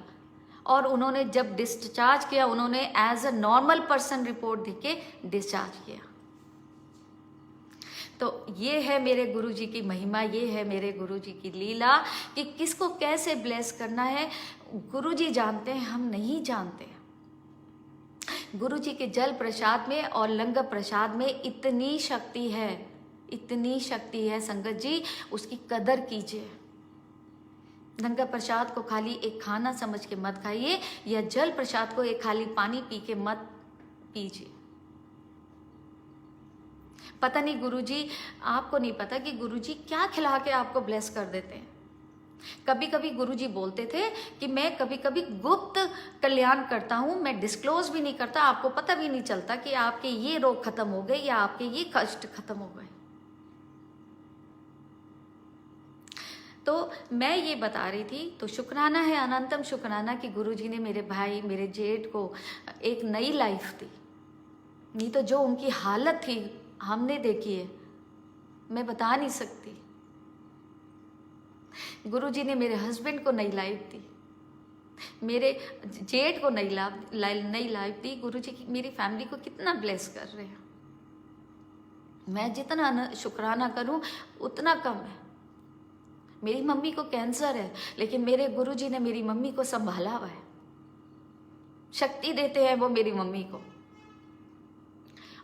और उन्होंने जब डिस्चार्ज किया, उन्होंने as a normal person report देख के डिस्चार्ज किया। तो ये है मेरे गुरुजी की महिमा, ये है मेरे गुरुजी की लीला कि किसको कैसे ब्लेस करना है गुरुजी जानते हैं, हम नहीं जानते। गुरुजी के जल प्रसाद में और लंगर प्रसाद में इतनी शक्ति है, इतनी शक्ति है संगत जी, उसकी कदर कीजिए। लंगर प्रसाद को खाली एक खाना समझ के मत खाइए, या जल प्रसाद को एक खाली पानी पी के मत पीजिए। पता नहीं गुरुजी, आपको नहीं पता कि गुरुजी क्या खिला के आपको ब्लेस कर देते हैं। कभी कभी गुरुजी बोलते थे कि मैं कभी कभी गुप्त कल्याण करता हूँ, मैं डिस्क्लोज भी नहीं करता, आपको पता भी नहीं चलता कि आपके ये रोग खत्म हो गए या आपके ये कष्ट खत्म हो गए। तो मैं ये बता रही थी, तो शुक्राना है, अनंतम शुक्राना कि गुरुजी ने मेरे भाई, मेरे जेठ को एक नई लाइफ दी। नहीं तो जो उनकी हालत थी हमने देखी है, मैं बता नहीं सकती। गुरुजी ने मेरे हस्बैंड को नई लाइफ दी, मेरे जेठ को नई लाइफ दी। गुरुजी की मेरी फैमिली को कितना ब्लेस कर रहे हैं। मैं जितना शुक्राना करूं उतना कम है। मेरी मम्मी को कैंसर है, लेकिन मेरे गुरुजी ने मेरी मम्मी को संभाला हुआ है। शक्ति देते हैं वो मेरी मम्मी को।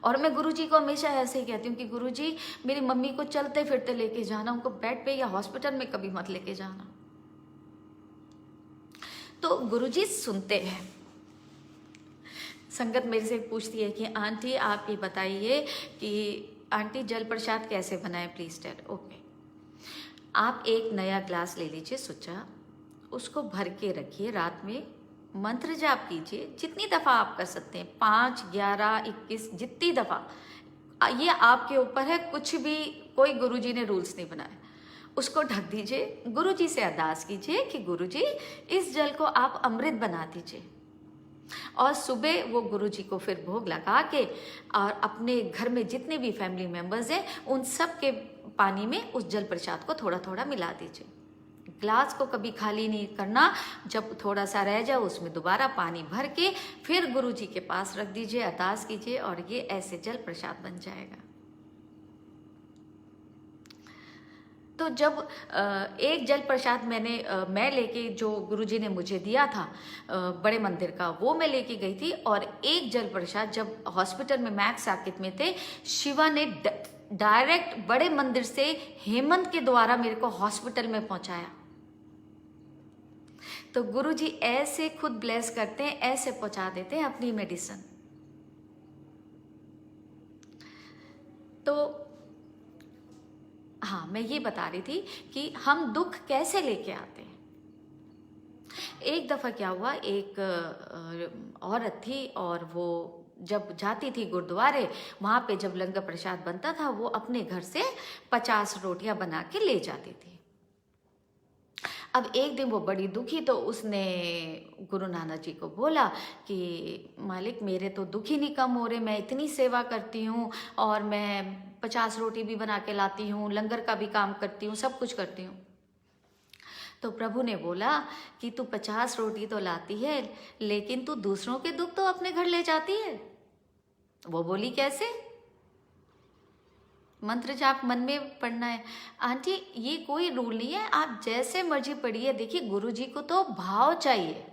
और मैं गुरुजी को हमेशा ऐसे ही कहती हूँ कि गुरुजी मेरी मम्मी को चलते फिरते लेके जाना, उनको बेड पे या हॉस्पिटल में कभी मत लेके जाना। तो गुरुजी सुनते हैं। संगत मेरे से पूछती है कि आंटी आप ये बताइए कि आंटी जल प्रसाद कैसे बनाए, प्लीज टेल। ओके, आप एक नया ग्लास ले लीजिए सुच्चा, उसको भर के रखिए, रात में मंत्र जाप कीजिए जितनी दफ़ा आप कर सकते हैं, 5, 11, 21, जितनी दफ़ा, ये आपके ऊपर है। कुछ भी, कोई गुरुजी ने रूल्स नहीं बनाए। उसको ढक दीजिए, गुरुजी से अरदास कीजिए कि गुरुजी इस जल को आप अमृत बना दीजिए। और सुबह वो गुरुजी को फिर भोग लगा के और अपने घर में जितने भी फैमिली मेंबर्स हैं उन सब के पानी में उस जल प्रसाद को थोड़ा थोड़ा मिला दीजिए। ग्लास को कभी खाली नहीं करना, जब थोड़ा सा रह जाए उसमें दोबारा पानी भर के फिर गुरुजी के पास रख दीजिए, अरदास कीजिए और ये ऐसे जल प्रसाद बन जाएगा। तो जब एक जल प्रसाद मैं लेके, जो गुरुजी ने मुझे दिया था बड़े मंदिर का, वो मैं लेके गई थी। और एक जल प्रसाद जब हॉस्पिटल में मैक्स साकेत में थे, शिवा ने डायरेक्ट बड़े मंदिर से हेमंत के द्वारा मेरे को हॉस्पिटल में पहुंचाया। तो गुरुजी ऐसे खुद ब्लेस करते हैं, ऐसे पहुंचा देते हैं अपनी मेडिसिन। तो हाँ, मैं ये बता रही थी कि हम दुख कैसे लेके आते हैं। एक दफ़ा क्या हुआ, एक औरत थी और वो जब जाती थी गुरुद्वारे, वहाँ पे जब लंगर प्रसाद बनता था वो अपने घर से 50 रोटियां बना के ले जाती थी। अब एक दिन वो बड़ी दुखी, तो उसने गुरु नानक जी को बोला कि मालिक मेरे तो दुख ही नहीं कम हो रहे, मैं इतनी सेवा करती हूँ और मैं 50 रोटी भी बना के लाती हूँ, लंगर का भी काम करती हूँ, सब कुछ करती हूँ। तो प्रभु ने बोला कि तू 50 रोटी तो लाती है, लेकिन तू दूसरों के दुख तो अपने घर ले जाती है। वो बोली कैसे? मंत्र जाप मन में पढ़ना है। आंटी ये कोई रूल नहीं है, आप जैसे मर्जी पढ़िए। देखिए गुरुजी को तो भाव चाहिए,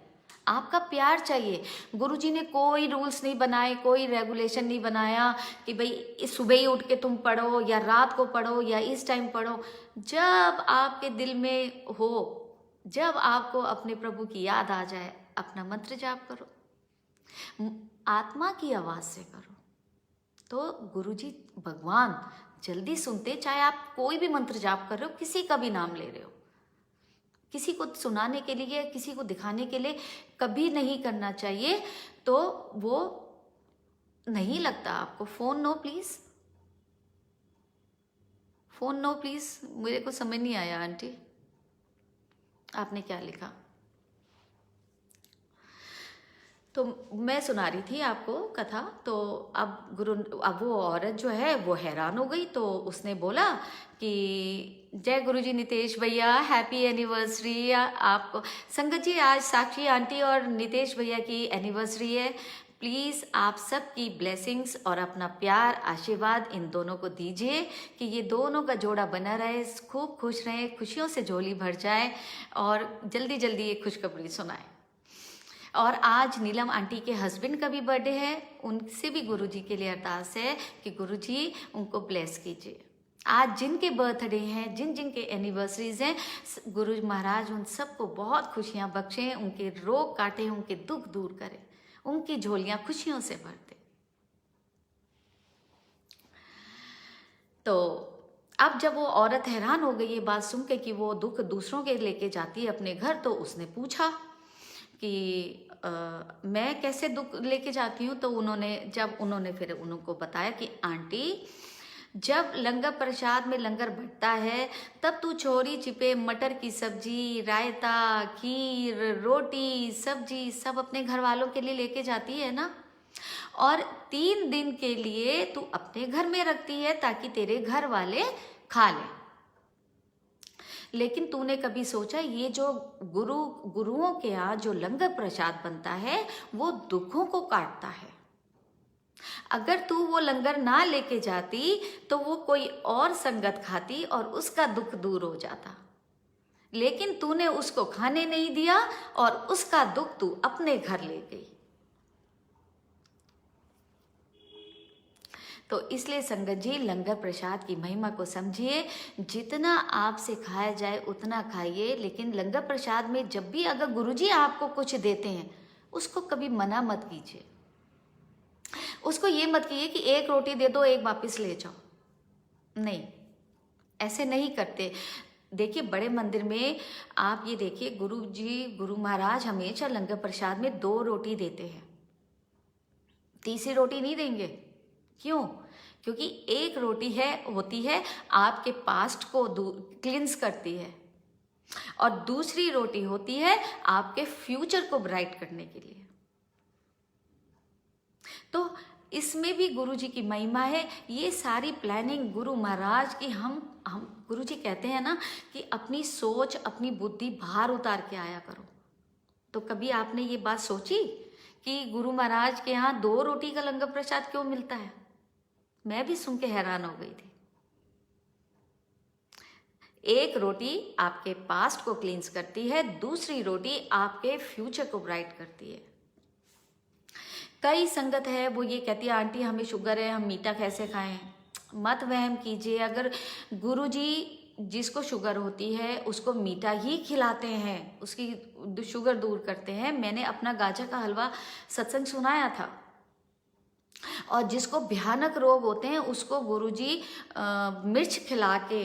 आपका प्यार चाहिए। गुरुजी ने कोई रूल्स नहीं बनाए, कोई रेगुलेशन नहीं बनाया कि भाई सुबह ही उठ के तुम पढ़ो या रात को पढ़ो या इस टाइम पढ़ो। जब आपके दिल में हो, जब आपको अपने प्रभु की याद आ जाए, अपना मंत्र जाप करो, आत्मा की आवाज से करो, तो गुरुजी भगवान जल्दी सुनते। चाहे आप कोई भी मंत्र जाप कर रहे हो, किसी का भी नाम ले रहे हो, किसी को सुनाने के लिए, किसी को दिखाने के लिए कभी नहीं करना चाहिए, तो वो नहीं लगता आपको। Phone no please, phone no please. मेरे को समझ नहीं आया आंटी आपने क्या लिखा। तो मैं सुना रही थी आपको कथा। तो अब वो औरत जो है वो हैरान हो गई। तो उसने बोला कि जय गुरुजी नितेश भैया, हैप्पी एनिवर्सरी आपको। संगत जी आज साक्षी आंटी और नितेश भैया की एनिवर्सरी है। प्लीज़ आप सबकी ब्लेसिंग्स और अपना प्यार आशीर्वाद इन दोनों को दीजिए कि ये दोनों का जोड़ा बना रहे, खूब खुश रहे, खुशियों से झोली भर जाए और जल्दी जल्दी ये खुशखबरी सुनाए। और आज नीलम आंटी के हस्बैंड का भी बर्थडे है, उनसे भी गुरुजी के लिए अरदास है कि गुरुजी उनको ब्लेस कीजिए। आज जिनके बर्थडे हैं, जिन जिन के एनिवर्सरीज हैं, गुरु महाराज उन सबको बहुत खुशियां बख्शें, उनके रोग काटें, उनके दुख दूर करें, उनकी झोलियां खुशियों से भर दें। तो अब जब वो औरत हैरान हो गई ये बात सुन के कि वो दुख दूसरों के लेके जाती है अपने घर, तो उसने पूछा कि मैं कैसे दुख लेके जाती हूँ। तो उन्होंने फिर उनको बताया कि आंटी जब लंगर प्रसाद में लंगर बंटता है तब तू छोरी छिपे मटर की सब्जी, रायता, खीर, रोटी, सब्जी सब अपने घर वालों के लिए लेके जाती है ना, और 3 दिन के लिए तू अपने घर में रखती है ताकि तेरे घर वाले खा लें। लेकिन तूने कभी सोचा ये जो गुरुओं के यहाँ जो लंगर प्रसाद बनता है वो दुखों को काटता है। अगर तू वो लंगर ना लेके जाती तो वो कोई और संगत खाती और उसका दुख दूर हो जाता, लेकिन तूने उसको खाने नहीं दिया और उसका दुख तू अपने घर ले गई। तो इसलिए संगत जी लंगर प्रसाद की महिमा को समझिए, जितना आपसे खाया जाए उतना खाइए, लेकिन लंगर प्रसाद में जब भी अगर गुरुजी आपको कुछ देते हैं उसको कभी मना मत कीजिए। उसको ये मत कीजिए कि 1 रोटी दे दो 1 वापस ले जाओ, नहीं, ऐसे नहीं करते। देखिए बड़े मंदिर में आप ये देखिए गुरु महाराज हमेशा लंगर प्रसाद में 2 रोटी देते हैं, तीसरी रोटी नहीं देंगे। क्यों? क्योंकि 1 रोटी होती है आपके पास्ट को क्लिंस करती है, और दूसरी रोटी होती है आपके फ्यूचर को ब्राइट करने के लिए। तो इसमें भी गुरु जी की महिमा है। ये सारी प्लानिंग गुरु महाराज की हम गुरु जी कहते हैं ना कि अपनी सोच, अपनी बुद्धि बाहर उतार के आया करो। तो कभी आपने ये बात सोची कि गुरु महाराज के यहाँ 2 रोटी का लंगर प्रसाद क्यों मिलता है? मैं भी सुन के हैरान हो गई थी। एक रोटी आपके पास्ट को क्लींस करती है, दूसरी रोटी आपके फ्यूचर को ब्राइट करती है। कई संगत है वो ये कहती है आंटी हमें शुगर है, हम मीठा कैसे खाएं? मत वहम कीजिए। अगर गुरुजी जिसको शुगर होती है उसको मीठा ही खिलाते हैं, उसकी शुगर दूर करते हैं। मैंने अपना गाजर का हलवा सत्संग सुनाया था। और जिसको भयानक रोग होते हैं उसको गुरुजी मिर्च खिला के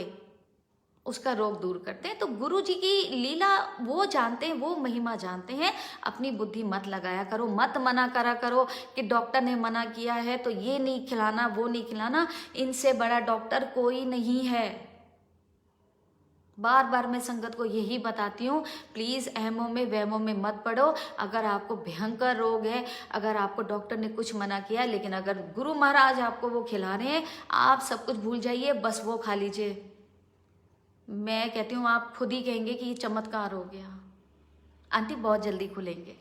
उसका रोग दूर करते हैं। तो गुरु जी की लीला वो जानते हैं, वो महिमा जानते हैं। अपनी बुद्धि मत लगाया करो, मत मना करा करो कि डॉक्टर ने मना किया है तो ये नहीं खिलाना, वो नहीं खिलाना। इनसे बड़ा डॉक्टर कोई नहीं है। बार बार मैं संगत को यही बताती हूँ, प्लीज़ अहमों में वहमों में मत पड़ो। अगर आपको भयंकर रोग है, अगर आपको डॉक्टर ने कुछ मना किया, लेकिन अगर गुरु महाराज आपको वो खिला रहे हैं, आप सब कुछ भूल जाइए, बस वो खा लीजिए। मैं कहती हूँ आप खुद ही कहेंगे कि ये चमत्कार हो गया। आंटी बहुत जल्दी खुलेंगे।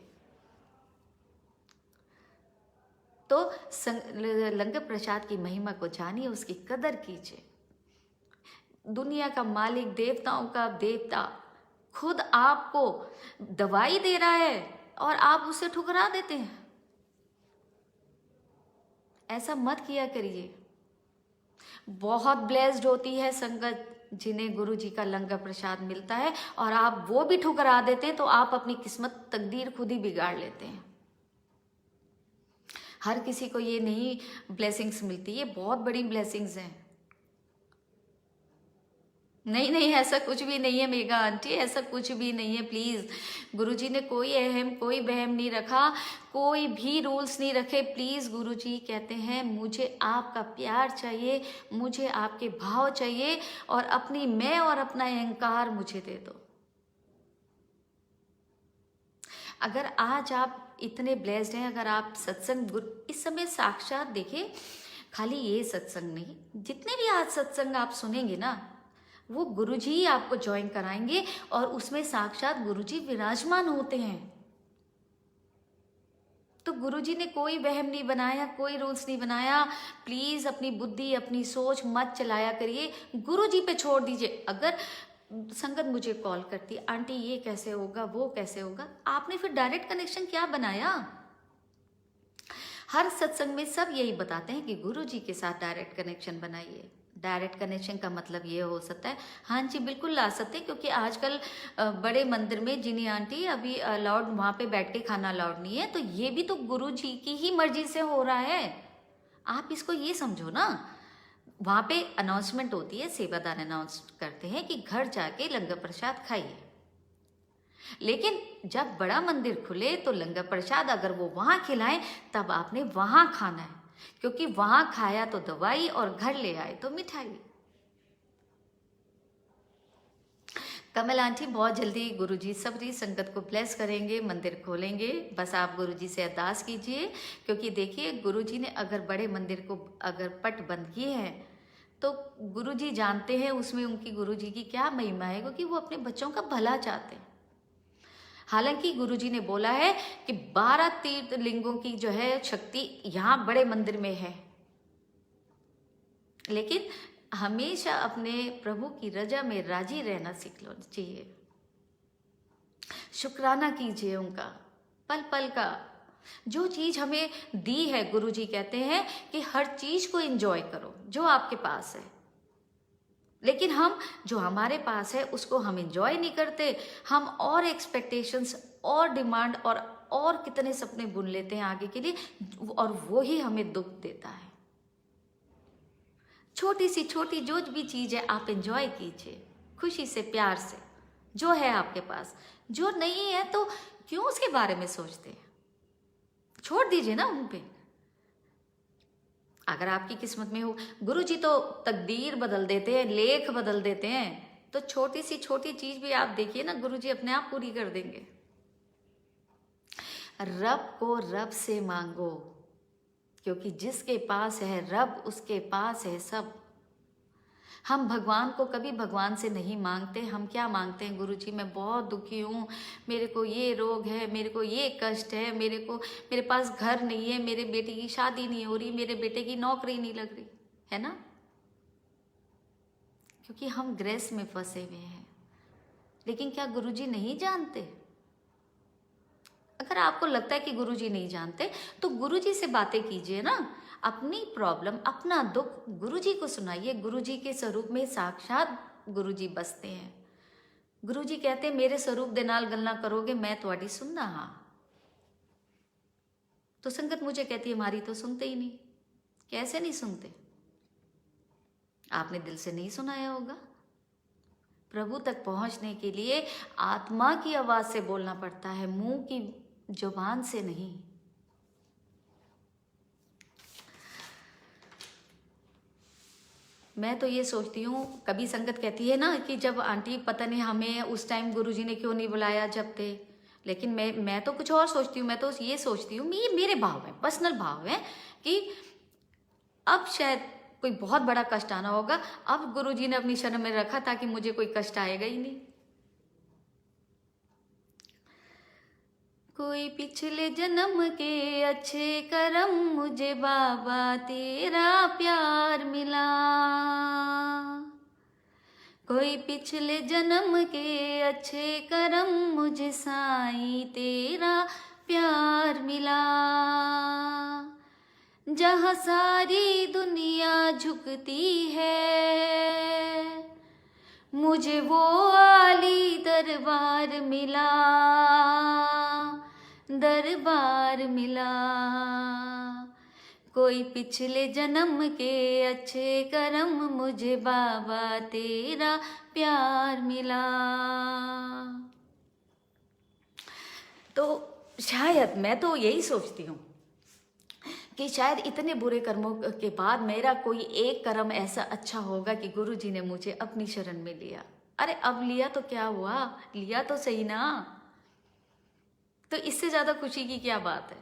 तो लंगर प्रसाद की महिमा को जानिए, उसकी कदर कीजिए। दुनिया का मालिक, देवताओं का देवता खुद आपको दवाई दे रहा है और आप उसे ठुकरा देते हैं। ऐसा मत किया करिए। बहुत ब्लेस्ड होती है संगत जिन्हें गुरु जी का लंगर प्रसाद मिलता है, और आप वो भी ठुकरा देते हैं तो आप अपनी किस्मत, तकदीर खुद ही बिगाड़ लेते हैं। हर किसी को ये नहीं ब्लेसिंग्स मिलती, ये बहुत बड़ी ब्लेसिंग्स हैं। नहीं, ऐसा कुछ भी नहीं है मेगा आंटी, ऐसा कुछ भी नहीं है। प्लीज़, गुरुजी ने कोई अहम, कोई वहम नहीं रखा, कोई भी रूल्स नहीं रखे। प्लीज़, गुरुजी कहते हैं मुझे आपका प्यार चाहिए, मुझे आपके भाव चाहिए, और अपनी मैं और अपना अहंकार मुझे दे दो। अगर आज आप इतने ब्लेस्ड हैं, अगर आप सत्संग इस समय साक्षात देखिए, खाली ये सत्संग नहीं, जितने भी आज सत्संग आप सुनेंगे ना, वो गुरुजी ही आपको ज्वाइन कराएंगे, और उसमें साक्षात गुरुजी विराजमान होते हैं। तो गुरुजी ने कोई वहम नहीं बनाया, कोई रूल्स नहीं बनाया। प्लीज अपनी बुद्धि, अपनी सोच मत चलाया करिए, गुरुजी पे छोड़ दीजिए। अगर संगत मुझे कॉल करती, आंटी ये कैसे होगा, वो कैसे होगा, आपने फिर डायरेक्ट कनेक्शन क्या बनाया? हर सत्संग में सब यही बताते हैं कि गुरुजी के साथ डायरेक्ट कनेक्शन बनाइए। डायरेक्ट कनेक्शन का मतलब ये हो सकता है, हाँ जी बिल्कुल ला सकते हैं, क्योंकि आजकल बड़े मंदिर में जिनी आंटी अभी अलाउड, वहाँ पे बैठ के खाना अलाउड नहीं है, तो ये भी तो गुरु जी की ही मर्जी से हो रहा है। आप इसको ये समझो ना, वहाँ पे अनाउंसमेंट होती है, सेवादार अनाउंस करते हैं कि घर जाके लंगर प्रसाद खाइए। लेकिन जब बड़ा मंदिर खुले तो लंगर प्रसाद अगर वो वहाँ खिलाएं तब आपने वहाँ खाना है, क्योंकि वहां खाया तो दवाई और घर ले आए तो मिठाई। कमल आंटी बहुत जल्दी गुरुजी सबरी संगत को ब्लेस करेंगे, मंदिर खोलेंगे। बस आप गुरुजी से अरदास कीजिए, क्योंकि देखिए गुरुजी ने अगर बड़े मंदिर को अगर पट बंद किए हैं तो गुरुजी जानते हैं उसमें उनकी गुरुजी की क्या महिमा है, क्योंकि वो अपने बच्चों का भला चाहते हैं। हालांकि गुरुजी ने बोला है कि 12 तीर्थ लिंगों की जो है शक्ति यहाँ बड़े मंदिर में है, लेकिन हमेशा अपने प्रभु की रजा में राजी रहना सीख लो चाहिए। शुक्राना कीजिए उनका पल पल का। जो चीज हमें दी है, गुरुजी कहते हैं कि हर चीज को एंजॉय करो जो आपके पास है, लेकिन हम जो हमारे पास है उसको हम एंजॉय नहीं करते। हम और एक्सपेक्टेशंस और डिमांड और कितने सपने बुन लेते हैं आगे के लिए, और वो ही हमें दुख देता है। छोटी सी छोटी जो भी चीज है आप एंजॉय कीजिए, खुशी से, प्यार से, जो है आपके पास। जो नहीं है तो क्यों उसके बारे में सोचते हैं, छोड़ दीजिए ना उन पे। अगर आपकी किस्मत में हो, गुरुजी तो तकदीर बदल देते हैं, लेख बदल देते हैं। तो छोटी सी छोटी चीज भी आप देखिए ना, गुरुजी अपने आप पूरी कर देंगे। रब को रब से मांगो, क्योंकि जिसके पास है रब उसके पास है सब। हम भगवान को कभी भगवान से नहीं मांगते। हम क्या मांगते हैं, गुरु जी मैं बहुत दुखी हूँ, मेरे को ये रोग है, मेरे को ये कष्ट है, मेरे पास घर नहीं है, मेरे बेटे की शादी नहीं हो रही, मेरे बेटे की नौकरी नहीं लग रही, है ना। क्योंकि हम ग्रह में फंसे हुए हैं। लेकिन क्या गुरु जी नहीं जानते? अगर आपको लगता है कि गुरुजी नहीं जानते तो गुरुजी से बातें कीजिए ना। अपनी प्रॉब्लम, अपना दुख गुरुजी को सुनाइए। गुरुजी के स्वरूप में साक्षात गुरुजी बसते हैं। गुरुजी कहते हैं मेरे स्वरूप दे नाल गल्ला करोगे मैं तुम्हारी सुनना। हाँ, तो संगत मुझे कहती है हमारी तो सुनते ही नहीं। कैसे नहीं सुनते? आपने दिल से नहीं सुनाया होगा। प्रभु तक पहुंचने के लिए आत्मा की आवाज से बोलना पड़ता है, मुंह की जुबान से नहीं। मैं तो ये सोचती हूँ, कभी संगत कहती है ना कि जब आंटी पता नहीं हमें उस टाइम गुरुजी ने क्यों नहीं बुलाया जब थे। लेकिन मैं तो कुछ और सोचती हूँ। मैं तो ये सोचती हूँ, ये मेरे भाव है, पर्सनल भाव है कि अब शायद कोई बहुत बड़ा कष्ट आना होगा। अब गुरुजी ने अपनी शरण में रखा ताकि मुझे कोई कष्ट आएगा ही नहीं। कोई पिछले जन्म के अच्छे कर्म मुझे बाबा तेरा प्यार मिला। कोई पिछले जन्म के अच्छे कर्म मुझे साईं तेरा प्यार मिला। जहाँ सारी दुनिया झुकती है मुझे वो आली दरबार मिला, दरबार मिला। कोई पिछले जन्म के अच्छे कर्म मुझे बाबा तेरा प्यार मिला। तो शायद मैं तो यही सोचती हूँ कि शायद इतने बुरे कर्मों के बाद मेरा कोई एक कर्म ऐसा अच्छा होगा कि गुरुजी ने मुझे अपनी शरण में लिया। अरे अब लिया तो क्या हुआ, लिया तो सही ना। तो इससे ज्यादा खुशी की क्या बात है।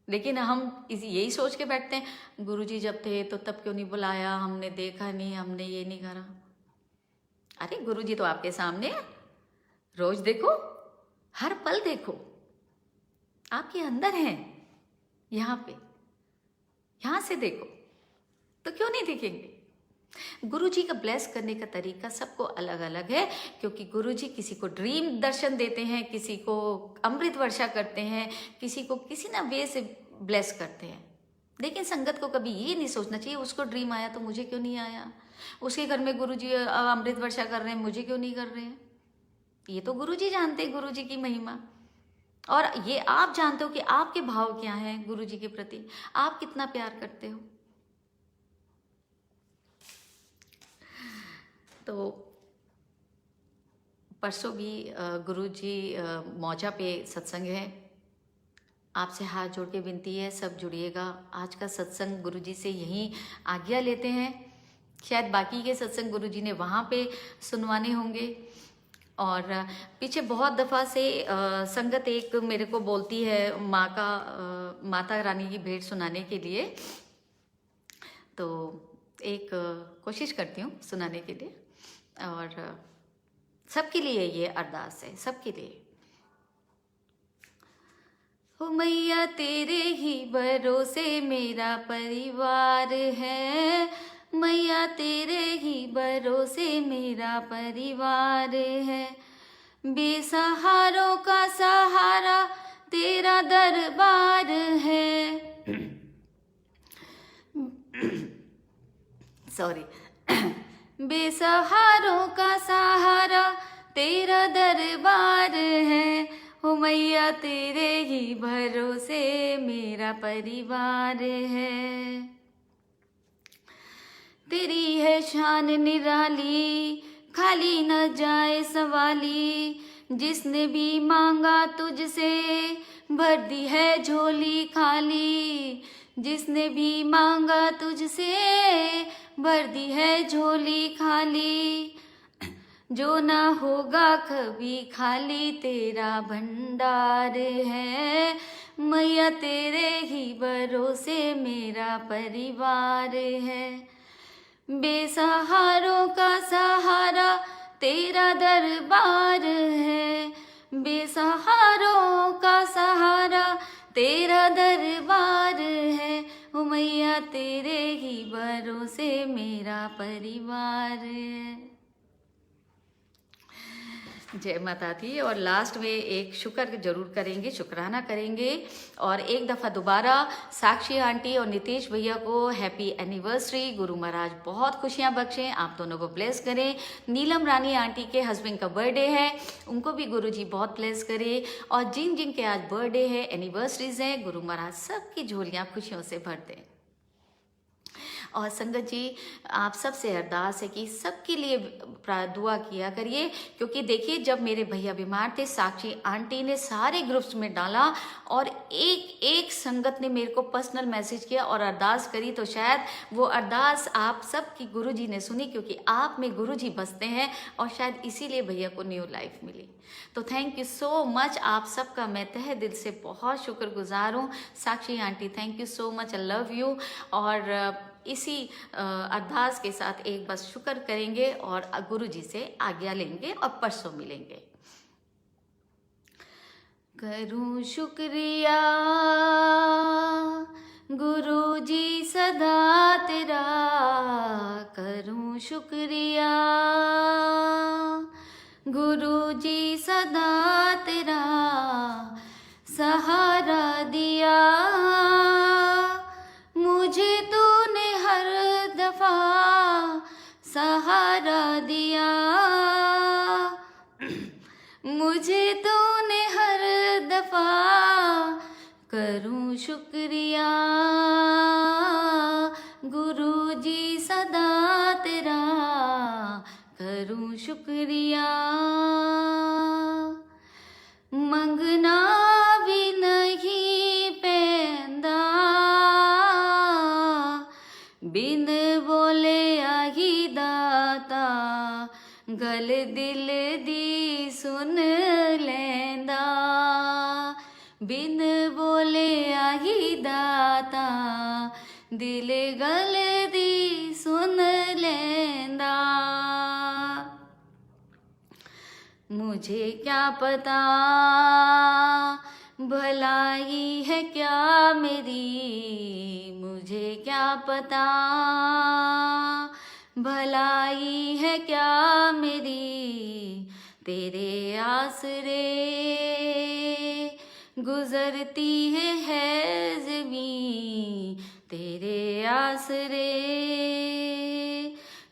लेकिन हम यही सोच के बैठते हैं गुरुजी जब थे तो तब क्यों नहीं बुलाया, हमने देखा नहीं, हमने ये नहीं करा। अरे गुरुजी तो आपके सामने है, रोज देखो, हर पल देखो, आपके अंदर हैं, यहाँ पे, यहाँ से देखो, तो क्यों नहीं दिखेंगे। गुरुजी का ब्लेस करने का तरीका सबको अलग अलग है, क्योंकि गुरुजी किसी को ड्रीम दर्शन देते हैं, किसी को अमृत वर्षा करते हैं, किसी को किसी ना वे से ब्लेस करते हैं। लेकिन संगत को कभी ये नहीं सोचना चाहिए उसको ड्रीम आया तो मुझे क्यों नहीं आया, उसके घर में गुरुजी अमृत वर्षा कर रहे हैं मुझे क्यों नहीं कर रहे हैं। ये तो गुरुजी जानते हैं गुरुजी की महिमा, और ये आप जानते हो कि आपके भाव क्या हैं गुरुजी के प्रति, आप कितना प्यार करते हो। तो परसों भी गुरुजी मौजा पे सत्संग है। आपसे हाथ जोड़ के विनती है सब जुड़िएगा। आज का सत्संग गुरुजी से यहीं आज्ञा लेते हैं। शायद बाकी के सत्संग गुरुजी ने वहाँ पे सुनवाने होंगे। और पीछे बहुत दफ़ा से संगत एक मेरे को बोलती है माता रानी की भेंट सुनाने के लिए, तो एक कोशिश करती हूँ सुनाने के लिए। और सबके लिए ये अरदास है, सबके लिए। हो मैया तेरे ही भरोसे मेरा परिवार है, मैया तेरे ही भरोसे मेरा परिवार है। बेसहारों का सहारा तेरा दरबार है। सॉरी बेसहारों का सहारा तेरा दरबार है। हो मैया तेरे ही भरोसे मेरा परिवार है। तेरी है शान निराली खाली न जाए सवाली, जिसने भी मांगा तुझसे भर दी है झोली खाली, जिसने भी मांगा तुझसे भर दी है झोली खाली। जो ना होगा कभी खाली तेरा भंडार है, मैया तेरे ही भरोसे मेरा परिवार है। बेसहारों का सहारा तेरा दरबार है। बेसहारों का सहारा तेरा दरबार है। ओ मैया तेरे ही भरोसे मेरा परिवार है। जय माता दी। और लास्ट में एक शुक्र जरूर करेंगे, शुक्राना करेंगे। और एक दफ़ा दोबारा साक्षी आंटी और नितेश भैया को हैप्पी एनिवर्सरी। गुरु महाराज बहुत खुशियां बख्शें, आप दोनों को ब्लेस करें। नीलम रानी आंटी के हस्बैंड का बर्थडे है, उनको भी गुरु जी बहुत ब्लेस करें। और जिन जिन के आज बर्थडे है, एनिवर्सरीज हैं, गुरु महाराज सबकी झोलियां खुशियों से भर दें। और संगत जी, आप सबसे अरदास है कि सबके लिए दुआ किया करिए, क्योंकि देखिए जब मेरे भैया बीमार थे, साक्षी आंटी ने सारे ग्रुप्स में डाला और एक एक संगत ने मेरे को पर्सनल मैसेज किया और अरदास करी, तो शायद वो अरदास आप सबकी गुरुजी ने सुनी, क्योंकि आप में गुरुजी बसते हैं और शायद इसीलिए भैया को न्यू लाइफ मिली। तो थैंक यू सो मच, आप सबका मैं तहे दिल से बहुत शुक्रगुजार हूँ। Sakshi aunty thank you so much, I love you. और इसी अरदास के साथ एक बस शुक्र करेंगे और गुरु जी से आज्ञा लेंगे और परसों मिलेंगे। करूं शुक्रिया गुरु जी सदा तेरा, करूं शुक्रिया गुरु जी सदा तेरा, सहारा दिया मुझे तूने हर दफा, सहारा दिया मुझे तूने हर दफा, करूं शुक्रिया गुरु जी सदा तेरा, करूं शुक्रिया। मंगना भी नहीं पैंदा, बिन बोले आही दाता, गल दिल दी सुन लेंदा, बिन बोले आही दाता, दिल गल दी सुन लेंदा। मुझे क्या पता भलाई है क्या मेरी, मुझे क्या पता भलाई है क्या मेरी, तेरे आसरे गुजरती है ज़मीं, तेरे आसरे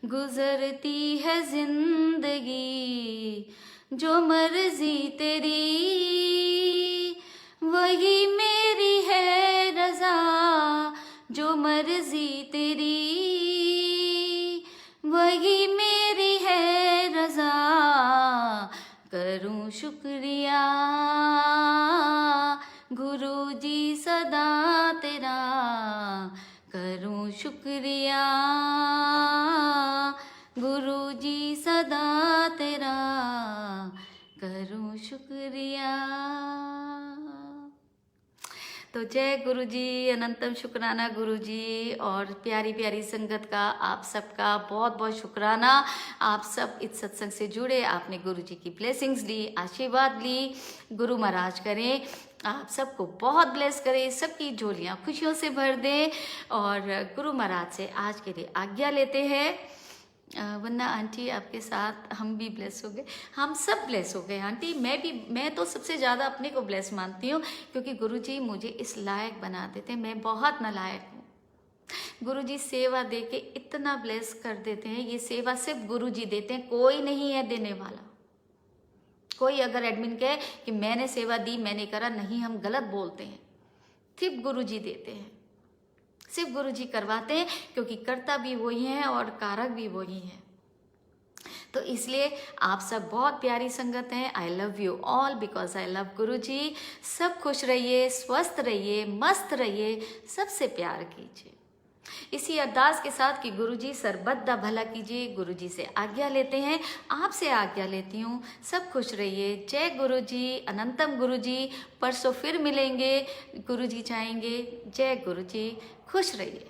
गुजरती है जिंदगी, जो मर्जी तेरी वही मेरी है रजा, जो मर्जी तेरी वही मेरी है रजा, करूं शुक्रिया गुरु जी सदा तेरा, करूं शुक्रिया गुरु जी सदा तेरा, करूं शुक्रिया। तो जय गुरु जी, अनंतम शुक्राना गुरु जी। और प्यारी प्यारी संगत का आप सबका बहुत बहुत शुक्राना। आप सब इस सत्संग से जुड़े, आपने गुरु जी की ब्लेसिंग्स ली, आशीर्वाद ली। गुरु महाराज करें आप सबको बहुत ब्लेस करें, सबकी झोलियाँ खुशियों से भर दें। और गुरु महाराज से आज के लिए आज्ञा लेते हैं। वरना आंटी आपके साथ हम भी ब्लेस हो गए, हम सब ब्लेस हो गए आंटी। मैं तो सबसे ज़्यादा अपने को ब्लेस मानती हूँ, क्योंकि गुरुजी मुझे इस लायक बना देते हैं। मैं बहुत नालायक हूँ, गुरुजी सेवा दे के इतना ब्लेस कर देते हैं। ये सेवा सिर्फ गुरुजी देते हैं, कोई नहीं है देने वाला। कोई अगर एडमिन कहे कि मैंने सेवा दी, मैंने करा, नहीं, हम गलत बोलते हैं। सिर्फ गुरुजी देते हैं, सिर्फ गुरुजी करवाते हैं, क्योंकि कर्ता भी वही हैं और कारक भी वही हैं। तो इसलिए आप सब बहुत प्यारी संगत हैं। I love you all because I love Guruji. सब खुश रहिए, स्वस्थ रहिए, मस्त रहिए, सबसे प्यार कीजिए। इसी अरदास के साथ कि गुरुजी सर्बत दा भला कीजिए, गुरुजी से आज्ञा लेते हैं, आपसे आज्ञा लेती हूँ। सब खुश रहिए। जय गुरुजी, अनंतम गुरुजी। परसों फिर मिलेंगे, गुरुजी चाहेंगे। जय गुरुजी, खुश रहिए।